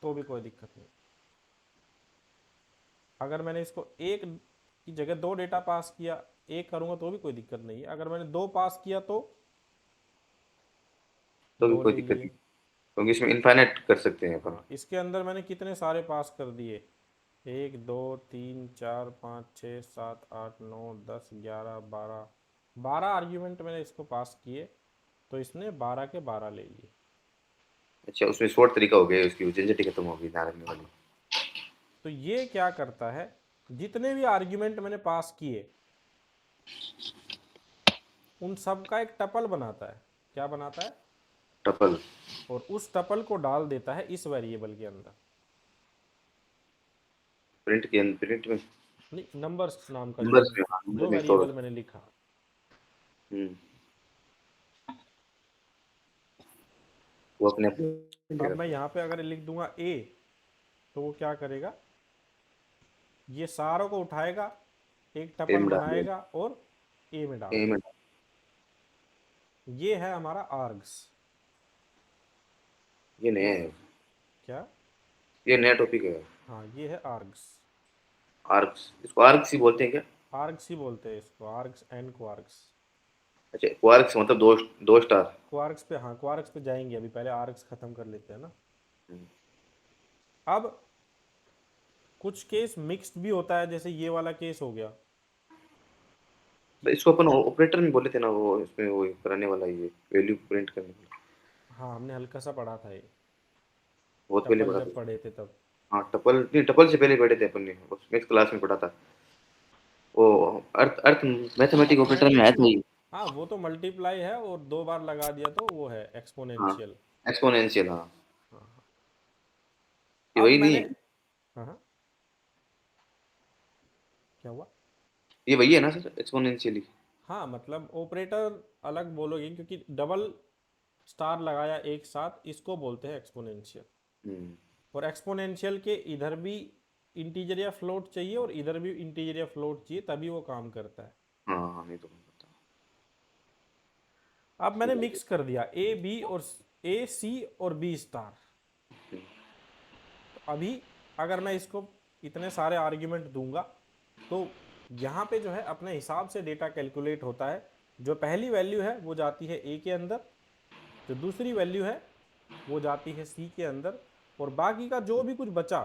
तो भी कोई दिक्कत नहीं। अगर मैंने इसको एक की जगह 2 डेटा पास किया, एक करूंगा तो भी कोई दिक्कत नहीं है। अगर मैंने 2 पास किया तो तो भी 2 कोई ले दिक्कत लिए। नहीं, क्योंकि इसमें इनफाइनाइट कर सकते हैं अपन। हाँ, इसके अंदर मैंने कितने सारे पास कर दिए, 1 2 3 4 5 6 7 8 9 10 11 12, 12 आर्ग्यूमेंट मैंने इसको पास किए, तो इसने 12 के 12 ले लिए। अच्छा, उसमें शॉर्ट तरीका हो गया, उसकी झंझट ही खत्म हो गई ध्यान रखने वाली। तो ये क्या करता है, जितने भी आर्ग्यूमेंट मैंने पास किए उन सब का एक टपल बनाता है। क्या बनाता है? टपल। और उस टपल को डाल देता है इस वेरिएबल के अंदर। प्रिंट के अंदर, प्रिंट में, नहीं, नंबर्स नाम का जो नंबर्स में, हाँ नंबर जो में स्टोर वेरिएबल होता मैंने लिखा, है। वो अपने आप अब लेगा मैं फिर। यहाँ पे अगर लिख दूंगा ए, तो वो क्या करेगा, ये सारों को उठाएगा, एक टपल एम डाल दिया। बनाएगा और ए में डाल एम। देगा। ये है हमारा आर्ग्स। ये नया है। क्या? ये नया टॉपिक है। हाँ, ये है आर्ग्स। आर्क्स, इसको आर्क्स ही बोलते हैं क्या? आर्ग्स ही बोलते हैं इसको, आर्ग्स एंड क्वार्क्स। अच्छा, क्वार्क्स मतलब दो, दो स्टार। क्वार्क्स पे, हाँ क्वार्क्स पे जाएंगे, अभी पहले आर्ग्स खत्म कर लेते हैं ना। हम्म। अब कुछ केस मिक्स्ड भी होता है, जैसे ये वाला केस हो गया तो कि इसको अपन ऑपरेटर में बोले थे ना, वो इसमें वो कराने वाला, ये वैल्यू प्रिंट करने वाला। हाँ हमने हल्का सा पढ़ा था ये, बहुत पहले टपल पढ़ा जब था। पढ़े थे तब। हाँ टपल नहीं, टपल से पहले पढ़े थे अपन ने, नेक्स्ट क्लास में पढ़ा था। वो अर्थ अर्थ मैथमेटिक ऑपरेटर में आया था ये। हाँ वो तो मल्टीप्लाई है, और 2 बार लगा दिया तो वो है हाँ, एक्सपोनेंशियल। एक्सपोनेंशियल, हाँ। हाँ हाँ। ये अब वही नहीं मैंने, है? हाँ हाँ, क्या हुआ? ये वही है ना सर, एक्सपोनेंशियली? हाँ मतलब ऑपरेटर अलग बोलोगे, क्योंकि डबल स्टार लगाया एक साथ, इसको बोलते हैं एक्सपोनेंशियल। हम्म। और एक्सपोनेंशियल के इधर भी इंटीजर या फ्लोट चाहिए, और इधर भी इंटीजर या फ्लोट चाहिए, तभी वो काम करता है। हाँ हाँ, नहीं तो मैं पता। अब मैंने मिक्स कर दिया ए बी और ए सी और बी स्टार। तो अभी अगर मैं इसको इतने सारे आर्ग्यूमेंट दूंगा, तो यहाँ पे जो है अपने हिसाब से डेटा कैलकुलेट होता है। जो पहली वैल्यू है वो जाती है ए के अंदर, जो दूसरी वैल्यू है वो जाती है सी के अंदर, और बाकी का जो भी कुछ बचा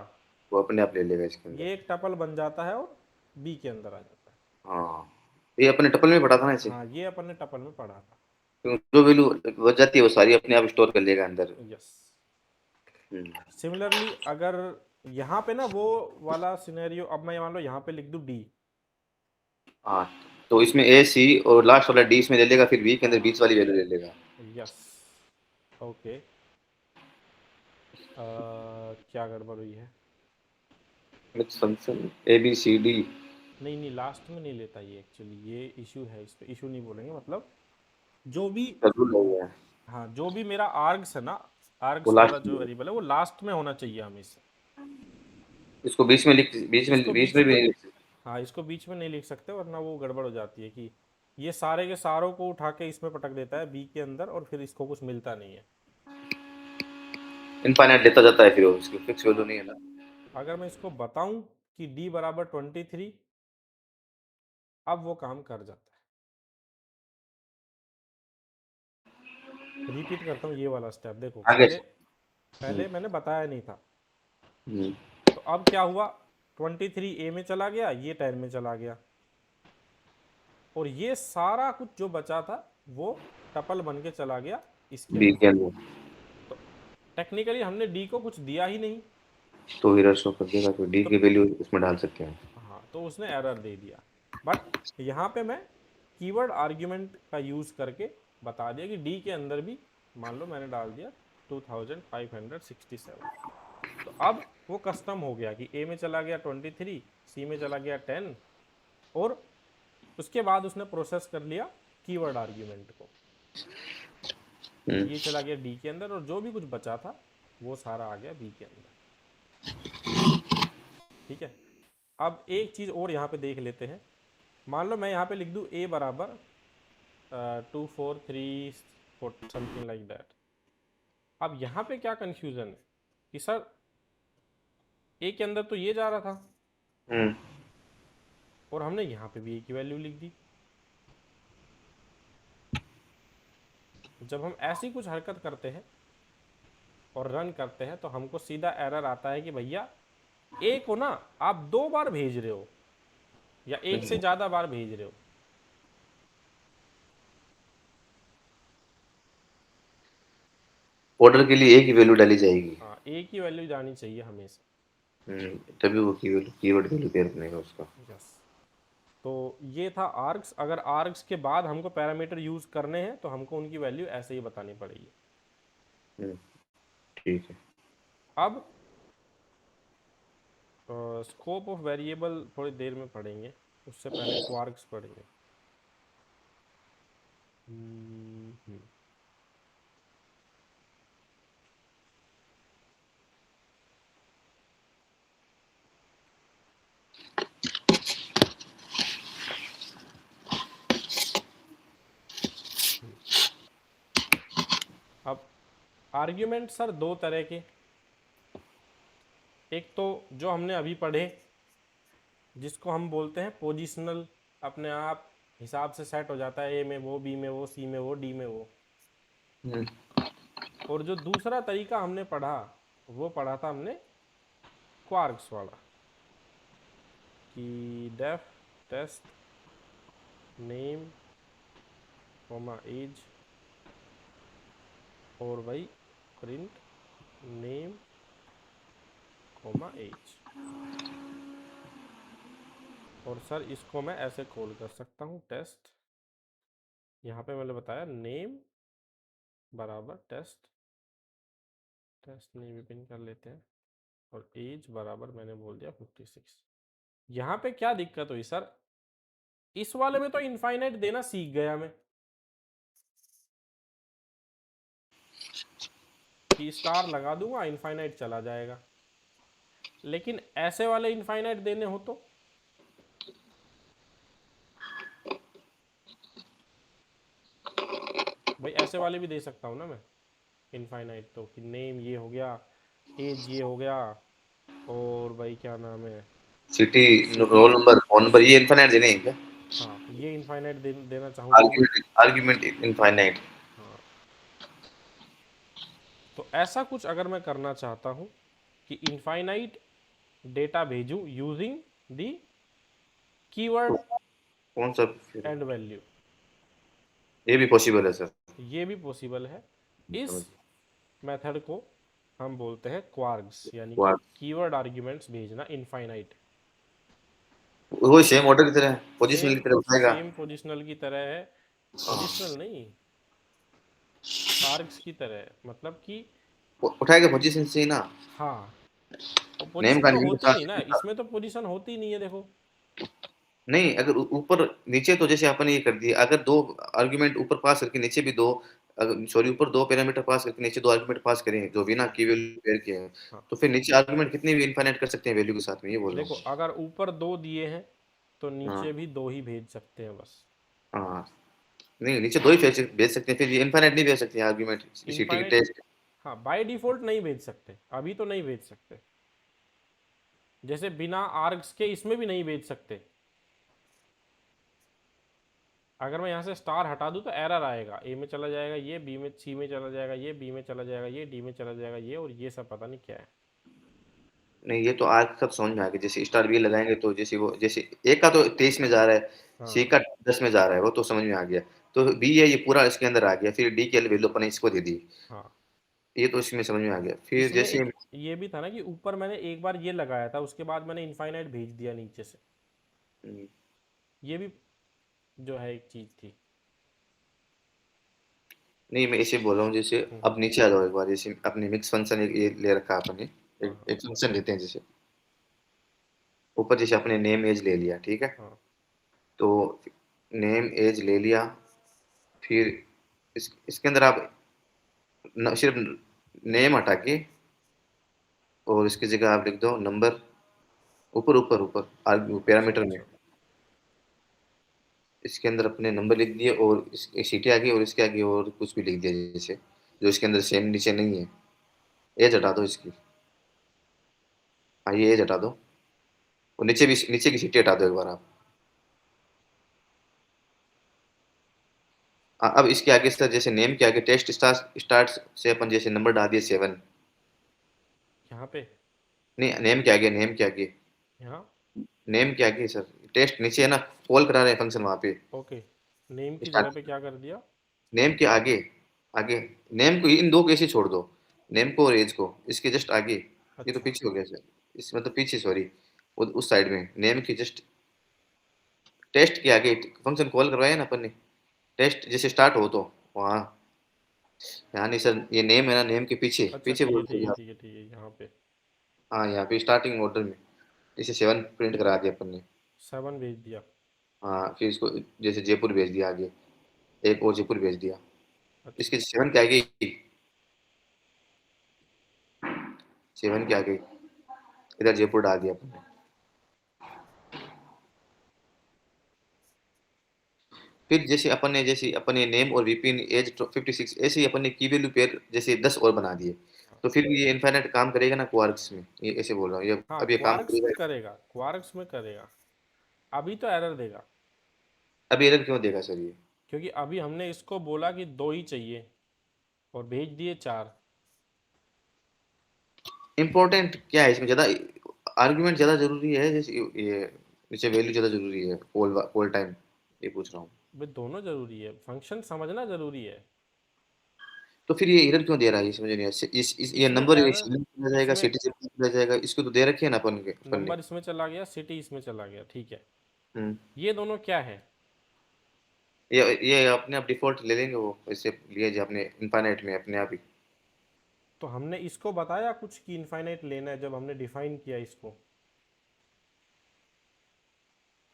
वो अपने आप ले लेगा इसके अंदर। ये एक टपल बन जाता है और बी के अंदर आ जाता है। हाँ, ये अपने टपल में पढ़ा था ना इसे। हाँ ये अपन ने टपल में पढ़ा था। तो जो वैल्यू बच जाती है वो सारी अपने आप स्टोर कर लेगा अंदर। यस। हम्म। सिमिलरली अगर यहाँ पे ना वो वाला सिनेरियो, अब मैं मान लो यहाँ पे लिख दूँ डी। हाँ, तो इसमें ए सी और लास्ट वाला डी इसमें ले लेगा, फिर बी के अंदर बीच वाली वैल्यू ले लेगा। यस। ओके। क्या गड़बड़ हुई है? Mix function A B C D. नहीं नहीं, लास्ट में नहीं लेता ये, एक्चुअली ये इशू है, इस पे इशू नहीं बोलेंगे, मतलब जो भी, जरूर हो गया। हाँ जो भी मेरा आर्ग्स है ना, वो आर्ग्स वाला लास्ट जो में, वेरिएबल है वो लास्ट में होना चाहिए हमेशा। इसको बीच में लिख, बीच में इसको बीच बीच में भी में, नहीं लिख सकते। हाँ इसको बीच में नहीं लिख सकते, वरना वो गड़बड़ हो जाती है कि ये सारे के सारों को उठा के इसमें पटक देता है बी के अंदर, और फिर इसको कुछ मिलता नहीं है। इनफाइनाइट लेता जाता है, फिर वो उसकी फिक्स वैल्यू नहीं है ना। अगर मैं इसको बताऊं कि d बराबर 23, अब वो काम कर जाता है। रिपीट करता हूँ ये वाला स्टेप, देखो आगे। पहले पहले मैंने बताया नहीं था। हम्म। तो अब क्या हुआ, 23 ए में चला गया, ये 10 में चला गया, और ये सारा कुछ जो बचा था वो टपल बन के चला गया इसके बी के अंदर। अंदर। तो टेक्निकली हमने डी को कुछ दिया ही नहीं। तो एरर शो कर देगा, फिर डी तो की वैल्यू इसमें डाल सकते हैं। हाँ, तो उसने एरर दे दिया। बट यहाँ पे मैं कीवर्ड आर्ग्यूमेंट का यूज़ करके बता दिया कि डी के अंदर भी, मान लो मैंने डाल दिया 2567। तो अब वो कस्टम हो गया कि ए में चला गया 23, सी में चला गया 10, और उसके बाद उसने प्रोसेस कर लिया कीवर्ड आर्ग्यूमेंट को, तो हम्म। ये चला गया डी के अंदर, और जो भी कुछ बचा था वो सारा आ गया बी के अंदर। ठीक है। अब एक चीज़ और यहाँ पे देख लेते हैं। मान लो मैं यहाँ पे लिख दूँ ए बराबर 243 समथिंग लाइक दैट। अब यहाँ पे क्या कंफ्यूजन है कि सर ए के अंदर तो ये जा रहा था, हम्म। और हमने यहाँ पे भी ए की वैल्यू लिख दी। जब हम ऐसी कुछ हरकत करते हैं और रन करते हैं, तो हमको सीधा एरर आता है कि भैया ए को ना आप 2 बार भेज रहे हो, या एक से ज़्यादा बार भेज रहे हो। ऑर्डर के लिए एक ही वैल्यू डाली जाएगी। हाँ, एक ही वैल्यू जानी चाहिए हमेशा। तभी वो कीवर्ड वैल्यू पेयर बनेगा उसका। यस। तो ये था आर्क्स। अगर आर्क्स के बाद हमको पैरामीटर यूज करने हैं तो हमको उनकी वैल्यू ऐसे ही बतानी पड़ेगी। हम्म, ठीक है। अब स्कोप ऑफ वेरिएबल थोड़ी देर में पढ़ेंगे, उससे पहले क्वार्क्स पढ़ेंगे। हम्म, अब आर्ग्यूमेंट सर दो तरह के, एक तो जो हमने अभी पढ़े जिसको हम बोलते हैं पोजिशनल, अपने आप हिसाब से सेट हो जाता है, ए में वो, बी में वो, सी में वो, डी में वो। हम्म, और जो दूसरा तरीका हमने पढ़ा वो पढ़ा था हमने क्वार्क्स वाला, कि def test name comma age और भाई प्रिंट नेम कॉमा एज। और सर इसको मैं ऐसे कॉल कर सकता हूँ टेस्ट, यहाँ पे मैंने बताया नेम बराबर टेस्ट, टेस्ट नेम पिन कर लेते हैं, और एज बराबर मैंने बोल दिया 56। यहाँ पे क्या दिक्कत हुई सर, इस वाले में तो इनफाइनाइट देना सीख गया मैं, कि स्टार लगा दूंगा इनफाइनाइट चला जाएगा। लेकिन ऐसे वाले इनफाइनाइट देने हो तो भाई ऐसे वाले भी दे सकता हूँ ना मैं इनफाइनाइट, तो कि नेम ये हो गया, एज ये हो गया, और भाई क्या नाम है, city, city. Roll number, phone number, ये इनफाइनाइट देने हैं क्या? हाँ, ये इनफाइनाइट देना चाहूँ तो भी। Argument infinite. हाँ, तो ऐसा कुछ अगर मैं करना चाहता हूँ कि इनफाइनाइट डेटा भेजूं यूजिंग दी कीवर्ड कौन सा फिर? एंड वैल्यू, ये भी पॉसिबल है सर। ये भी पॉसिबल है। इस समझ। मेथड को हम बोलते हैं क्वार्क्स, यानी कि वाह, कीवर्ड आर्ग्यूमेंट्स भेजना इनफाइनाइट। वही सेम ऑर्डर की तरह, पोजीशनल की सेम तरह उठाएगा। सेम पोजिशनल की तरह है, पोजिशनल नहीं, आर्क्स की तरह है, मतलब कि उठाएगा पोजीशन से ही ना। हाँ, और नेम पोजीशन का तो नेम के होती नहीं साथ। ना इसमें, तो पोजीशन होती नहीं है देखो। नहीं, अगर ऊपर नीचे तो जैसे अपन ये कर दिया, अगर दो आर्गुमेंट ऊपर पास करके नीचे भी दो, सॉरी ऊपर दो पैरामीटर पास करके नीचे दो आर्गुमेंट पास करें जो बिना की वैल्यू पेयर के हैं, हाँ, तो फिर नीचे आर्गुमेंट कितने भी इनफाइनाइट कर सकते हैं वैल्यू के साथ में, ये बोल रहा देखो हूँ। अगर ऊपर दो दिए हैं तो हाँ, नीचे भी दो ही भेज सकते हैं बस। हाँ। नहीं, नीचे दो ही भेज सकते हैं, फिर ये इनफाइनाइट नहीं भेज सकते आर्गुमेंट सिटी की इनफाइनाइट, टेस्ट। हाँ बाय डिफॉल्ट नहीं भेज सकते, अभी तो नहीं भेज सकते, जैसे बिना आर्क्स के इसमें भी नहीं भेज सकते। अगर मैं यहाँ से स्टार हटा दूँ तो एरर आएगा, ए में चला जाएगा ये, बी में, सी में चला जाएगा ये, बी में चला जाएगा ये, डी में चला जाएगा ये, और ये सब पता नहीं क्या है। नहीं, ये तो आज सब समझ में आ गया, जैसे स्टार बी लगाएंगे तो जैसे वो, जैसे ए का तो 23 में जा रहा है, सी हाँ। का 10 में जा रहा है, वो तो समझ में आ गया। तो बी है, ये पूरा इसके अंदर आ गया, फिर डी की वैल्यू अपन ने इसको दे दी। हाँ, ये तो इसमें समझ में आ गया, फिर इसमें जैसे। एक ये भी था ना कि ऊपर मैंने एक बार ये लगाया था, उसके बाद मैंने इनफाइनाइट भेज दिया नीचे से, ये भी जो है एक चीज थी। नहीं, मैं इसे बोल रहा हूँ, जैसे अब नीचे आ जाओ एक बार, जैसे अपने मिक्स फंक्शन ये ले रखा है अपन ने। हाँ एक हाँ एक फंक्शन लेते हैं, जैसे ऊपर जैसे अपने नेम एज ले लिया, ठीक है। हाँ। तो नेम एज ले लिया, फिर इसके अंदर आप सिर्फ नेम हटा के, और इसकी जगह आप लिख दो नंबर, ऊपर ऊपर ऊपर अच्छा पैरामीटर में। अच्छा। इसके अंदर अपने नंबर लिख दिए, और सीटी आ गई, और इसके आगे और कुछ भी लिख दिया, जैसे जो इसके अंदर सेम नीचे नहीं है। एज हटा दो इसकी। हाँ, ये एज हटा दो, और नीचे भी नीचे की सीटी हटा दो एक बार आप। अब इसके आगे सर, जैसे नेम के आगे टेस्ट स्टार्ट से अपन जैसे नंबर डाल दिए 7। यहाँ पे, नहीं, नेम के आगे, नेम के आगे, यहाँ, नेम के आगे सर, टेस्ट नीचे है ना, कॉल करा रहे हैं फंक्शन वहाँ पे। ओके, नेम की जगह स्टार्ट, पे क्या कर दिया? नेम के आगे आगे नेम को, इन दो को ऐसे छोड़ दो, नेम को और एज को इसके जस्ट आगे। ये तो अच्छा पीछे हो गया सर, इस मतलब पीछे सॉरी, उस साइड में नेम के जस्ट टेस्ट के आगे फंक्शन कॉल करवाया ना अपन ने, टेस्ट जैसे स्टार्ट हो तो वहाँ, यहाँ नहीं सर, ये नेम है ना, नेम के पीछे अच्छा, पीछे ठीक है बोल ठीक है दीजिए आप। ठीक है ठीक है, यहाँ पे हाँ यहाँ पे स्टार्टिंग ऑर्डर में जैसे 7 प्रिंट करा दिया अपन ने। 7 भेज दिया। हाँ फिर इसको जैसे जयपुर भेज दिया आगे, एक और जयपुर भेज दिया, अच्छा इसके 7 के आगे, 7 के आगे इधर जयपुर डाल दिया अपन ने। फिर जैसे अपन ने, जैसे अपन ने नेम और वीपीएन एज 56, ऐसे ही अपन ने की वैल्यू पेयर जैसे 10 और बना दिए, तो फिर भी ये इनफाइनाइट काम करेगा ना क्वार्क्स में, ये ऐसे बोल रहा हूँ, ये हाँ, अब ये काम क्वार्क्स करेगा। में करेगा, क्वार्क्स में करेगा। अभी तो एरर देगा, अब एरर क्यों देगा सर ये? क्योंकि अभी हमने इसको बोला कि 2 ही चाहिए और भेज दिए 4। इम्पोर्टेंट क्या है इसमें, ज्यादा आर्ग्यूमेंट ज्यादा जरूरी है जैसे ये नीचे वैल्यू ज्यादा जरूरी है, ऑल टाइम, ये पूछ रहा हूँ। भाई दोनों जरूरी है, फंक्शन समझना जरूरी है। तो फिर ये एरर क्यों दे रहा है, ये समझ नहीं आया। ये इसमें नंबर एरर, चला जाएगा, इसमें सिटी से चला जाएगा, इसको तो दे रखे है ना अपन ने। नंबर इसमें चला गया, सिटी इसमें चला गया, ठीक है। हम्म। ये दोनों क्या है? ये अपने आप डिफॉल्ट ले लेंगे वो, वैसे लिए जो अपने इनफाइनाइट में अपने आप ही। तो हमने इसको बताया कुछ कि इनफाइनाइट लेना है जब हमने डिफाइन किया इसको?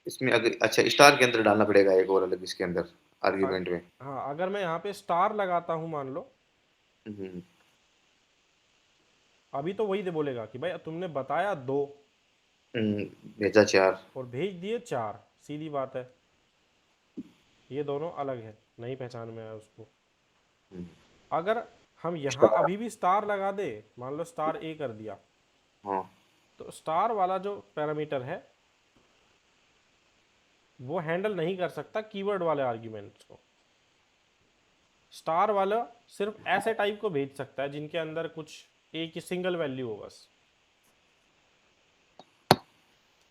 इसमें अगर अच्छा स्टार के अंदर डालना पड़ेगा एक और अलग इसके अंदर अ- आर्ग्यूमेंट में। हाँ, अगर मैं यहाँ पे स्टार लगाता हूँ मान लो, हम्म। अभी तो वही दे बोलेगा कि भाई तुमने बताया 2 भेजा 4। और भेज दिए 4, सीधी बात है। ये दोनों अलग है, नहीं पहचान में आया उसको। अगर हम यहाँ स्टार। अभी भी स्टार लगा दे, मान लो स्टार ए कर दिया, हाँ। तो स्टार वाला जो पैरामीटर है वो हैंडल नहीं कर सकता कीवर्ड वाले आर्ग्यूमेंट्स को। स्टार वाला सिर्फ ऐसे टाइप को भेज सकता है जिनके अंदर कुछ एक ही सिंगल वैल्यू हो बस।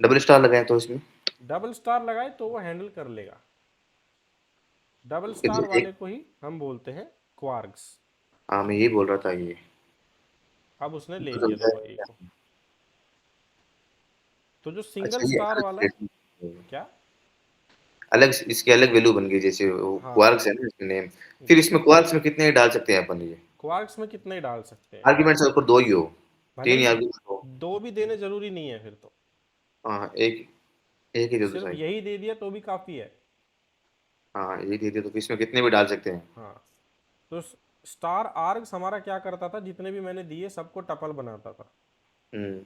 डबल स्टार लगाए तो इसमें डबल स्टार लगाए तो वो हैंडल कर लेगा। डबल स्टार इधर वाले एक। को ही हम बोलते हैं क्वार्क्स। हाँ मैं यही बोल रहा था ये अब उसने ले तो लिया चलता देखो ए है। को। तो जो सिंगल अच्छा ये स्टार अलग वाला, प्लेटफॉर्म, क्या? अलग इसकी अलग वैल्यू बन गई, जैसे हाँ, क्वार्क्स है ना इसमें नेम। फिर इसमें क्वार्क्स में कितने डाल सकते हैं अपन ये? क्वार्क्स में कितने ही डाल सकते हैं? आर्ग्यूमेंट्स ऊपर दो ही हो, भले 3 ही ही आर्ग्यूमेंट हो। 2 भी देने जरूरी नहीं है फिर तो, हाँ एक, एक ही दे दो सिर्फ साइड। यही दे दिया तो भी काफ़ी है। हाँ ये दे दे तो इसमें कितने भी डाल सकते हैं। हाँ, तो स्टार आर्ग्स हमारा क्या करता था, जितने भी मैंने दिए सबको टपल बनाता था। हम्म।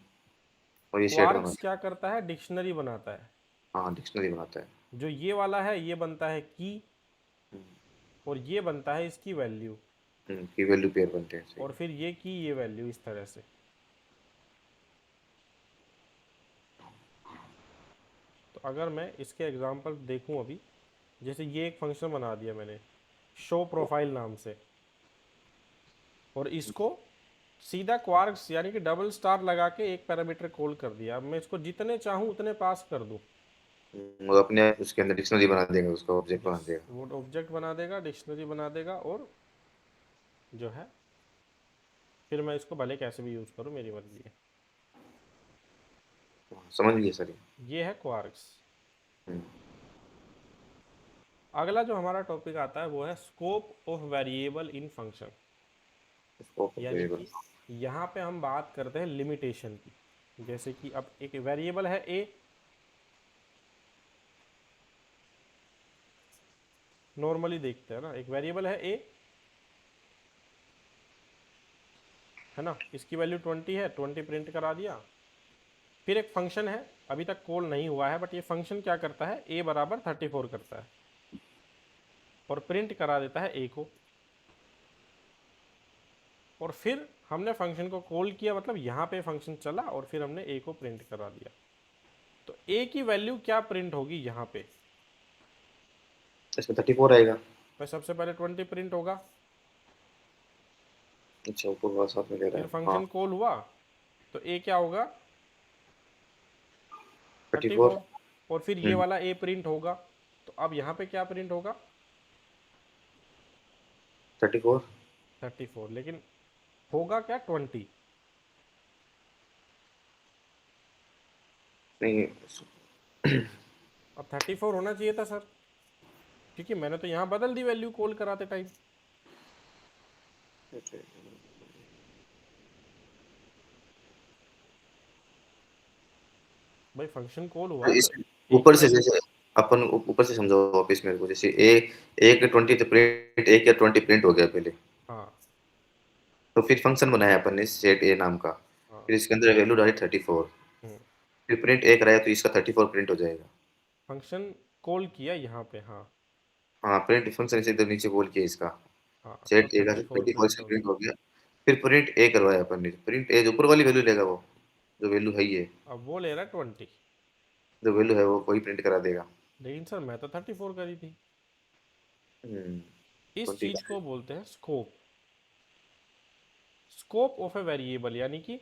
और ये सेट बना। क्वार्क्स क्या करता है, डिक्शनरी बनाता है। हाँ डिक्शनरी बनाता है। जो ये वाला है ये बनता है की, और ये बनता है इसकी वैल्यू, की वैल्यू पेयर बनते हैं, सही और है। फिर ये की ये वैल्यू, इस तरह से। तो अगर मैं इसके एग्जांपल देखूं अभी, जैसे ये एक फंक्शन बना दिया मैंने शो प्रोफाइल नाम से, और इसको सीधा क्वार्क्स यानी कि डबल स्टार लगा के एक पैरामीटर कॉल कर दिया। अब मैं इसको जितने चाहूँ उतने पास कर दूँ, वो अपने आप उसके अंदर डिक्शनरी बना देगा, उसका ऑब्जेक्ट बना देगा। वो ऑब्जेक्ट बना देगा, डिक्शनरी बना देगा, और जो है फिर मैं इसको भले कैसे भी यूज़ करूँ, मेरी मर्जी है। हाँ, समझ गए सर ये है क्वार्क्स। हम्म। अगला जो हमारा टॉपिक आता है वो है scope of variable in function. Scope of यानी वेरिएबल। कि यहाँ पे हम बात करते हैं लिमिटेशन की। जैसे कि अब एक वेरिएबल है ए, नॉर्मली देखते हैं ना, एक वेरिएबल है ए, है ना, इसकी वैल्यू 20 है, 20 प्रिंट करा दिया। फिर एक फंक्शन है, अभी तक कॉल नहीं हुआ है, बट ये फंक्शन क्या करता है, ए बराबर 34 करता है और प्रिंट करा देता है ए को। और फिर हमने फंक्शन को कॉल किया, मतलब यहाँ पे फंक्शन चला और फिर हमने ए को प्रिंट करा दिया। तो ए की वैल्यू क्या प्रिंट होगी यहाँ पे? इसमें 34 आएगा। तो सबसे पहले 20 प्रिंट होगा, अच्छा ऊपर वाला साथ में ले रहा फिर है, हाँ। फंक्शन कॉल हुआ तो ए क्या होगा, 34। 34, और फिर ये वाला ए प्रिंट होगा। तो अब यहाँ पे क्या प्रिंट होगा, 34। 34, लेकिन होगा क्या 20? नहीं, अब 34 होना चाहिए था सर, क्योंकि मैंने तो यहाँ बदल दी वैल्यू कॉल कराते टाइम। भाई फंक्शन कॉल हुआ है तो इस एक ही ऊपर से वैल्यू। जैसे अपन ऊपर से समझाओ वापस मेरे को, जैसे ए ए के 20 तो प्रिंट, ए के 20 प्रिंट हो गया पहले, हाँ तो फिर फंक्शन बनाया अपन ने सेट ए नाम का, हाँ। फिर इसके अंदर वैल्यू डाली 34, हम्म। फिर प्रिंट ए कराया तो इसका 34 प्रिंट हो जाएगा। फंक्शन कॉल किया यहाँ पे, हाँ हाँ, प्रिंट फंक्शन से इधर नीचे बोल के इसका हाँ, तो सेट ए का 34 34 प्रिंट से हो गया। प्रिंट हो गया। फिर प्रिंट ए करवाया अपन ने, प्रिंट ए जो ऊपर वाली वैल्यू लेगा, वो जो वैल्यू है ये, अब वो ले रहा है 20, जो वैल्यू है वो वही प्रिंट करा देगा। लेकिन सर मैं तो 34 करी थी। हम्म, इस 20 चीज का। को बोलते हैं scope. Scope of a variable, यानी कि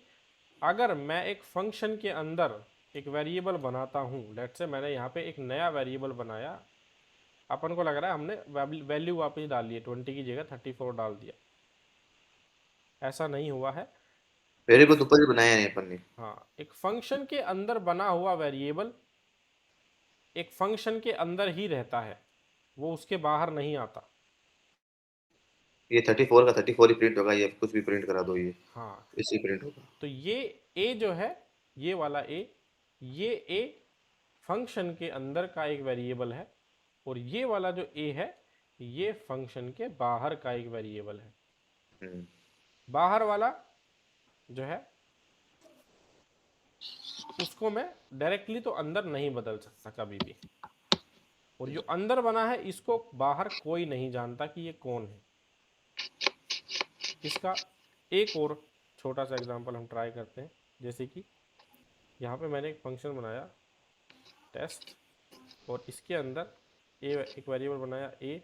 अगर मैं एक फंक्शन के अंदर एक वेरिएबल बनाता हूँ, लेट्स से मैंने यहाँ पे एक नया वेरिएबल बनाया, अपन को लग रहा है हमने वैल्यू वापस डाली है, 20 की जगह 34 डाल दिया, ऐसा नहीं हुआ है। एक वेरिएबल तो ऊपर ही बनाया है अपन ने। हाँ, एक फंक्शन के अंदर बना हुआ वेरिएबल एक फंक्शन के अंदर ही रहता है, वो उसके बाहर नहीं आता। ये 34 का 34 ही प्रिंट होगा, ये कुछ भी प्रिंट करा दो, ये हाँ, इसी प्रिंट होगा। तो ये ए जो है, ये वाला ए, ये ए फंक्शन के अंदर का एक वेरिएबल है, और ये वाला जो ए है, ये फंक्शन के बाहर का एक वेरिएबल है। हम्म, बाहर वाला जो है उसको मैं डायरेक्टली तो अंदर नहीं बदल सकता कभी भी, और जो अंदर बना है इसको बाहर कोई नहीं जानता कि ये कौन है। इसका एक और छोटा सा एग्जांपल हम ट्राई करते हैं, जैसे कि यहाँ पे मैंने एक फंक्शन बनाया टेस्ट, और इसके अंदर ए एक वेरिएबल बनाया ए,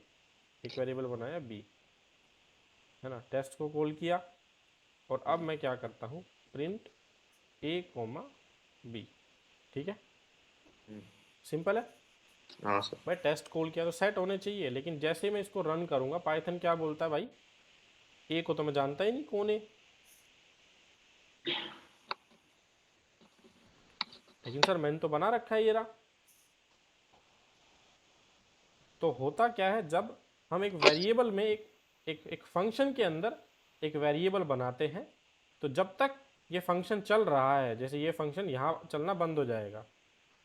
एक वेरिएबल बनाया बी, है ना। टेस्ट को कॉल किया, और अब मैं क्या करता हूँ, प्रिंट ए कोमा बी, ठीक है, सिंपल है। हाँ सर। भाई टेस्ट कॉल किया तो सेट होने चाहिए, लेकिन जैसे ही मैं इसको रन करूंगा, पाइथन क्या बोलता है भाई, ए को तो मैं जानता ही नहीं कौन है, लेकिन सर मैंने तो बना रखा है ये रहा। तो होता क्या है, जब हम एक वेरिएबल में एक फंक्शन के अंदर एक वेरिएबल बनाते हैं, तो जब तक ये फंक्शन चल रहा है, जैसे ये फंक्शन यहाँ चलना बंद हो जाएगा,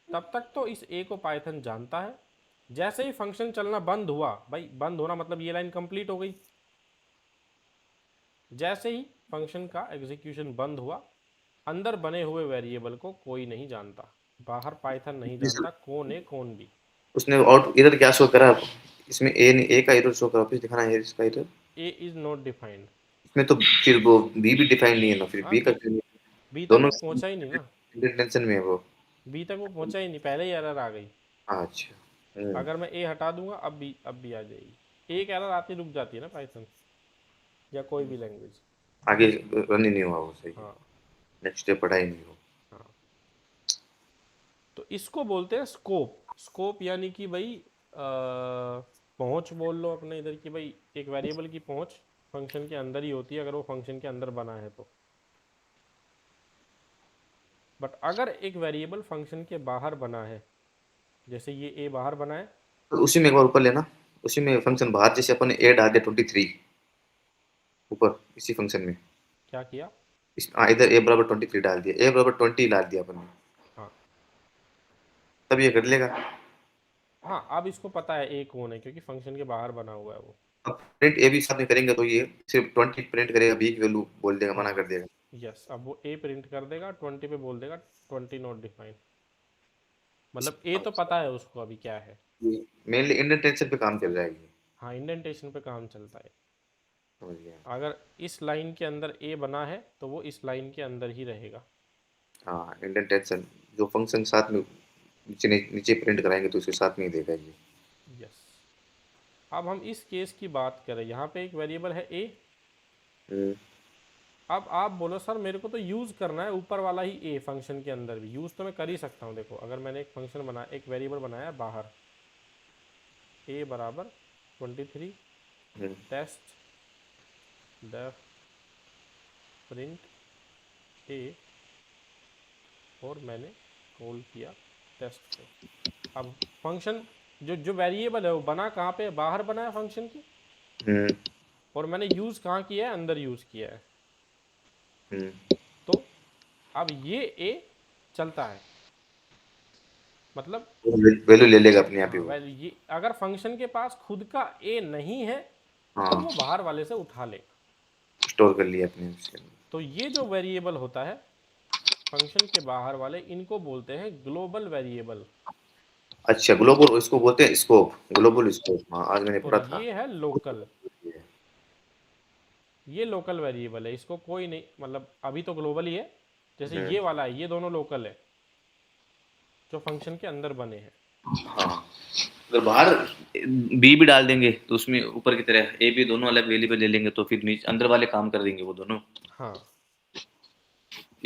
तब तक तो इस ए को पाइथन जानता है। जैसे ही फंक्शन चलना बंद हुआ, भाई बंद होना मतलब ये लाइन कंप्लीट हो गई, जैसे ही फंक्शन का एग्जीक्यूशन बंद हुआ, अंदर बने हुए वेरिएबल को कोई नहीं जानता, बाहर पाइथन नहीं जी सर, जानता कौन है कौन भी। उसने आउट इधर क्या शो करा, इसमें ए का एरर शो करा, वापस दिखाना है इसका error. A is not defined. इसमें तो फिर वो बी भी डिफाइन नहीं है ना, फिर हाँ, बी का बी क्यों नहीं बी है? तक दोनों वो पहुंचा ही नहीं ना, टेंशन में है वो। बी तक वो पहुंचा ही नहीं, पहले ही एरर आ गई। अच्छा। अगर मैं ए हटा दूंगा, अब भी आ जाएगी, एक एरर आती रुक जाती है ना पाइथन या कोई भी लैंग्वेज। आगे रन ही नहीं हुआ वो, सही है। हाँ नेक्स्ट स्टेप पढ़ा ही नहीं हो। हाँ। तो इसको बोलते हैं स्कोप। स्कोप यानी कि भाई पहुंच बोल लो अपने इधर की, भाई एक वेरिएबल की पहुंच फंक्शन के अंदर ही होती है, अगर वो फंक्शन के अंदर बना है तो। बट अगर एक वेरिएबल फंक्शन के बाहर बना है, जैसे ये ए बाहर बना है। तो उसी में एक बार ऊपर लेना, उसी में फंक्शन बाहर, जैसे अपन ने ए डाल दिया 23 ऊपर इसी फंक्शन में, क्या किया? इधर ए बराबर 23 डाल दिया, ए बराबर 20 डाल दिया अपन ने, हाँ तब ये कर लेगा। हाँ, अब इसको पता है ए कौन है, क्योंकि फंक्शन के बाहर बना हुआ है वो। अब प्रिंट ए भी साथ में करेंगे तो ये सिर्फ 20 प्रिंट करेगा, बी की वैल्यू बोल देगा, मना हाँ कर देगा। यस, अब वो ए प्रिंट कर देगा, 20 पे बोल देगा 20 नॉट डिफाइंड, मतलब ए तो पता है उसको अभी क्या है। मेनली इंडेंटेशन पे काम चल जाएगी। हाँ, इंडेंटेशन पे काम चलता है। समझ गया। अगर इस लाइन के अंदर ए बना है तो वो इस लाइन के अंदर ही रहेगा। हाँ, इंडेंटेशन जो फंक्शन साथ में नीचे नीचे प्रिंट कराएंगे तो उसके साथ में ही देगा ये। यस। अब हम इस केस की बात करें, यहाँ पे एक वेरिएबल है ए। हम्म, अब आप बोलो सर मेरे को तो यूज़ करना है ऊपर वाला ही ए, फंक्शन के अंदर भी यूज़ तो मैं कर ही सकता हूँ। देखो अगर मैंने एक फंक्शन बनाया, एक वेरिएबल बनाया बाहर, ए बराबर 23 हम्म, टेस्ट, डेफ प्रिंट ए और मैंने कॉल किया टेस्ट को। अब फंक्शन जो वेरिएबल है वो बना कहाँ पे, बाहर बना है फंक्शन की, हम्म और मैंने यूज़ कहाँ किया है, अंदर यूज़ किया है। हम्म तो अब ये ए चलता है, मतलब वैल्यू ले लेगा अपने आप ही हाँ वो। वैल्यू, ये अगर फंक्शन के पास खुद का ए नहीं है तो हाँ, वो बाहर वाले से उठा लेगा। स्टोर कर लिया अपने से। तो ये जो वेरिएबल होता है फंक्शन के बाहर वाले, इनको बोलते हैं ग्लोबल वेरिएबल। अच्छा, ग्लोबल इसको बोलते हैं, स्कोप, ग्लोबल स्कोप, हाँ आज मैंने और पढ़ा था। ये है लोकल, ये लोकल वेरिएबल है, इसको कोई नहीं, मतलब अभी तो ग्लोबल ही है। जैसे हम्म ये वाला है, ये दोनों लोकल है जो फंक्शन के अंदर बने हैं। हाँ, अगर बाहर बी भी डाल देंगे तो उसमें ऊपर की तरह ए बी दोनों अलग वेरिएबल ले लेंगे तो फिर नीचे अंदर वाले काम कर देंगे वो दोनों। हाँ,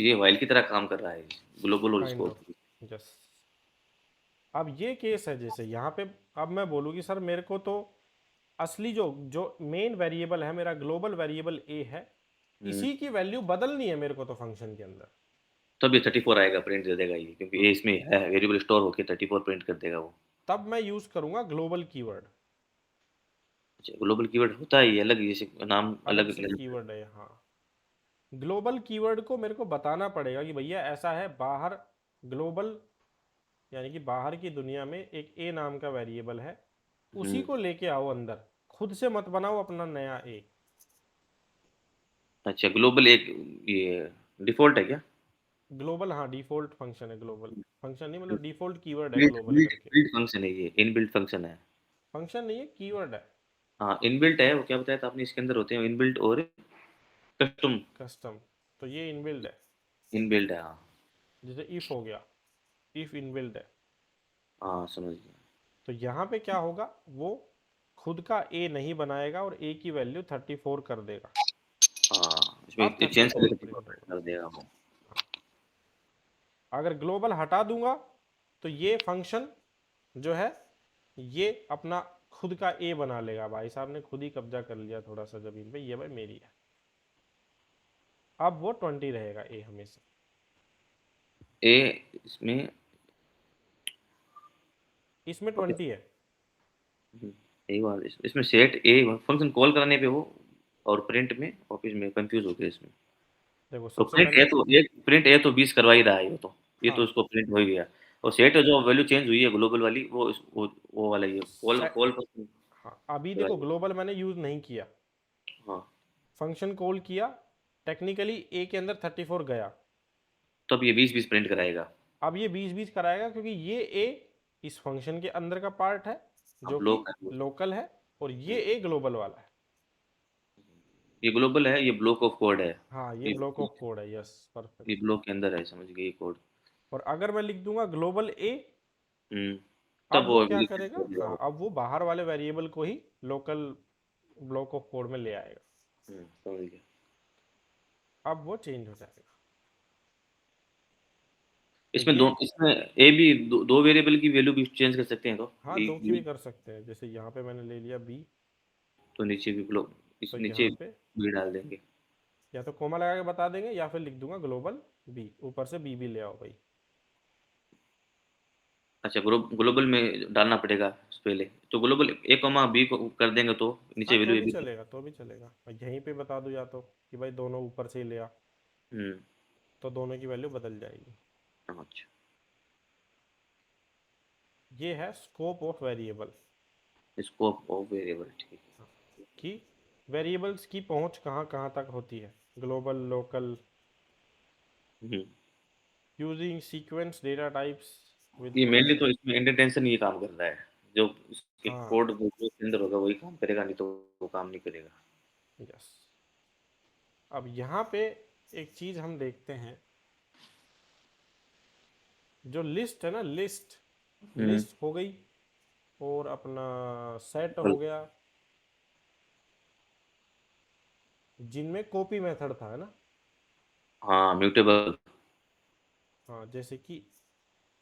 ये व्हाइल की तरह काम कर रहा है, ग्लोबल और काइंड स्कोप। Of, yes. अब ये केस है, जैसे यहाँ पे अब मैं बोलूँ कि सर मेरे को तो असली जो जो मेन वेरिएबल है मेरा, ग्लोबल वेरिएबल ए है, हम्म इसी की वैल्यू बदलनी है मेरे को तो फंक्शन के अंदर। तब ये 34 आएगा, प्रिंट दे देगा ये, क्योंकि ये हाँ, इसमें है वेरिएबल स्टोर होके 34 प्रिंट कर देगा वो। तब मैं यूज़ करूँगा ग्लोबल कीवर्ड। अच्छा, ग्लोबल कीवर्ड होता है ये अलग, जैसे नाम अलग अलग से लेना। कीवर्ड है, हाँ। ग्लोबल कीवर्ड को मेरे को बताना पड़ेगा कि भैया ऐसा है, बाहर ग्लोबल यानी कि बाहर की दुनिया में एक ए नाम का वेरिएबल है, उसी हम्म को लेके आओ अंदर, खुद से मत बनाओ अपना नया ए। अच्छा, ग्लोबल एक ये डिफॉल्ट है क्या? ग्लोबल, हाँ डिफॉल्ट फंक्शन है, ग्लोबल फंक्शन नहीं, मतलब डिफॉल्ट कीवर्ड है बिल्ट ग्लोबल बिल्ट करके। बिल्ट फंक्शन है ये, इनबिल्ट फंक्शन है। फंक्शन नहीं है, कीवर्ड है। हाँ, इनबिल्ट है, वो क्या बताया था आपने, इसके अंदर होते हैं इनबिल्ट और कस्टम। कस्टम, तो ये इनबिल्ड है। इनबिल्ट है, हाँ। जैसे इफ हो गया, इफ इनबिल्ड है। हाँ, समझ गया। तो यहाँ पे क्या होगा, वो खुद का ए नहीं बनाएगा और ए की वैल्यू 34 कर देगा। हाँ, इसमें अब चेंज 34 करके प्रिंट होगा। कर देगा वो। हाँ। अगर ग्लोबल हटा दूंगा तो ये फंक्शन जो है ये अपना खुद का ए बना लेगा। भाई साहब ने खुद ही कब्जा कर लिया थोड़ा सा जमीन पे, ये भाई मेरी है। अब वो 20 रहेगा ए हमेशा। ए इसमें इसमें वापस 20 है। एक बार इसमें सेट ए फंक्शन कॉल कराने पे वो, और प्रिंट में ऑफिस में कंफ्यूज हो गया इसमें। देखो तो सबसे पहले, प्रिंट ए तो 20 करवा ही रहा है, ये तो हाँ उसको प्रिंट हो ही गया। और सेट जो वैल्यू चेंज हुई है ग्लोबल वाली, वो वाला ये कॉल से, कॉल हाँ अभी देखो ग्लोबल मैंने यूज नहीं किया, हाँ, फंक्शन कॉल किया, टेक्निकली ए के अंदर 34 गया। तब ये 20 20 प्रिंट कराएगा। अब ये 20 कराएगा क्योंकि ये ए इस फंक्शन के अंदर का पार्ट है जो अब कि लोग, लोकल है, और ये ए ग्लोबल वाला है। ये ग्लोबल है, ये ब्लॉक ऑफ कोड है। हाँ ये ये ब्लॉक ऑफ कोड है, यस ये परफेक्ट। ब्लॉक के अंदर है, समझ गए ये कोड। और अगर मैं लिख दूंगा ग्लोबल ए, हम्म तब अब वो वो क्या एप्लीकेशन करेगा, कर दिया हाँ वो। अब वो बाहर वाले वेरिएबल को ही लोकल ब्लॉक ऑफ कोड में ले आएगा। समझ गया। अब वो चेंज हो जाएगा। तो इसमें ये, इसमें ए बी दो वेरिएबल की वैल्यू भी चेंज कर सकते हैं तो हाँ दो की भी कर सकते हैं। जैसे यहाँ पे मैंने ले लिया बी, तो नीचे भी ब्लॉक, इस तो नीचे यहाँ पे बी डाल देंगे। या तो कोमा लगा के बता देंगे या फिर लिख दूंगा ग्लोबल बी, ऊपर से बी भी ले आओ भाई। अच्छा, ग्लोबल में डालना पड़ेगा पहले, तो ग्लोबल ए कॉमा बी को कर देंगे तो हाँ नीचे तो वैल्यू ए भी बी। चलेगा, तो भी चलेगा, मैं यहीं पे बता दूँ या तो कि भाई दोनों ऊपर से ही ले आ, हम्म तो दोनों की वैल्यू बदल जाएगी। अच्छा, ये है scope of variable, scope of variable, ठीक कि वेरिएबल्स की पहुंच कहाँ कहाँ तक होती है, ग्लोबल लोकल, है। Using sequence data types with ये मेनली फंक्शन। तो इसमें इंटेंशन ये काम कर रहा है, जो इसके हाँ, कोड जो के अंदर होगा वही काम करेगा, नहीं तो वो काम नहीं करेगा। यस। अब यहाँ पे एक चीज हम देखते हैं, जो लिस्ट है ना, लिस्ट, हम्म लिस्ट हो गई और अपना सेट और- हो गया, जिनमें कॉपी मेथड था, है ना। हाँ, म्यूटेबल। हाँ जैसे कि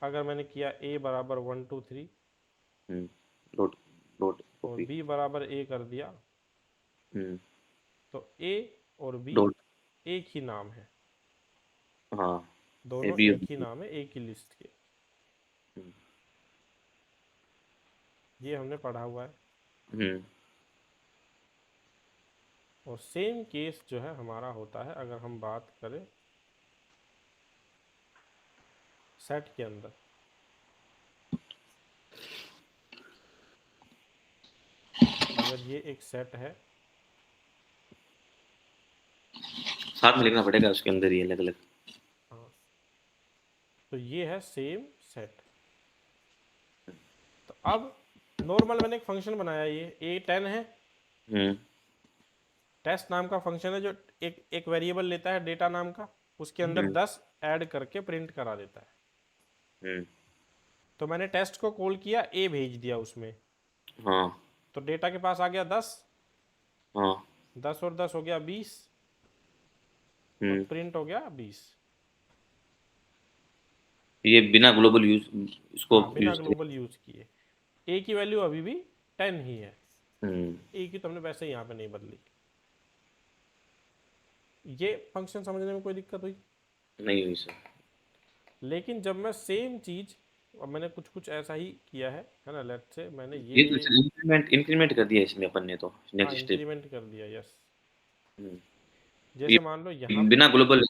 अगर मैंने किया ए बराबर 1 2 3 हम्म डॉट डॉट और कॉपी। बी बराबर ए कर दिया, हम्म तो तो ए और बी डॉट। एक ही नाम है, हाँ, ए दोनों बी और एक ही बी। नाम है एक ही लिस्ट के। ये हमने पढ़ा हुआ है। हम्म। और सेम केस जो है हमारा होता है अगर हम बात करें सेट के अंदर। अगर ये एक सेट है, साथ में लिखना पड़ेगा उसके अंदर ही अलग अलग। हाँ, तो ये है सेम सेट। तो अब नॉर्मल मैंने एक फंक्शन बनाया, ये A10 है, हम्म। टेस्ट नाम का फंक्शन है जो एक एक वेरिएबल लेता है डेटा नाम का, उसके अंदर हम्म। 10 ऐड करके प्रिंट करा देता है। हम्म। तो मैंने टेस्ट को कॉल किया, ए भेज दिया उसमें, हाँ। तो डेटा के पास आ गया 10, हाँ। 10 और 10 हो गया 20, और हम्म। प्रिंट हो गया 20। ये बिना ग्लोबल यूज इसको हाँ, बिना यूज करें। ग्लोबल यूज किए। ए की वैल्यू अभी भी 10 ही है, हम्म। ए की तो हमने वैसे यहाँ पे नहीं बदली। ये फंक्शन समझने में कोई दिक्कत हुई? नहीं हुई सर। लेकिन जब मैं सेम चीज, अब मैंने कुछ कुछ ऐसा ही किया है ना, लेट से मैंने ये ये, तो इंक्रीमेंट इंक्रीमेंट कर दिया इसमें अपन ने तो हाँ नेक्स्ट स्टेप। इंक्रीमेंट कर दिया, यस। हम्म। जैसे ये मान लो यहाँ पे, बिना ग्लोबल।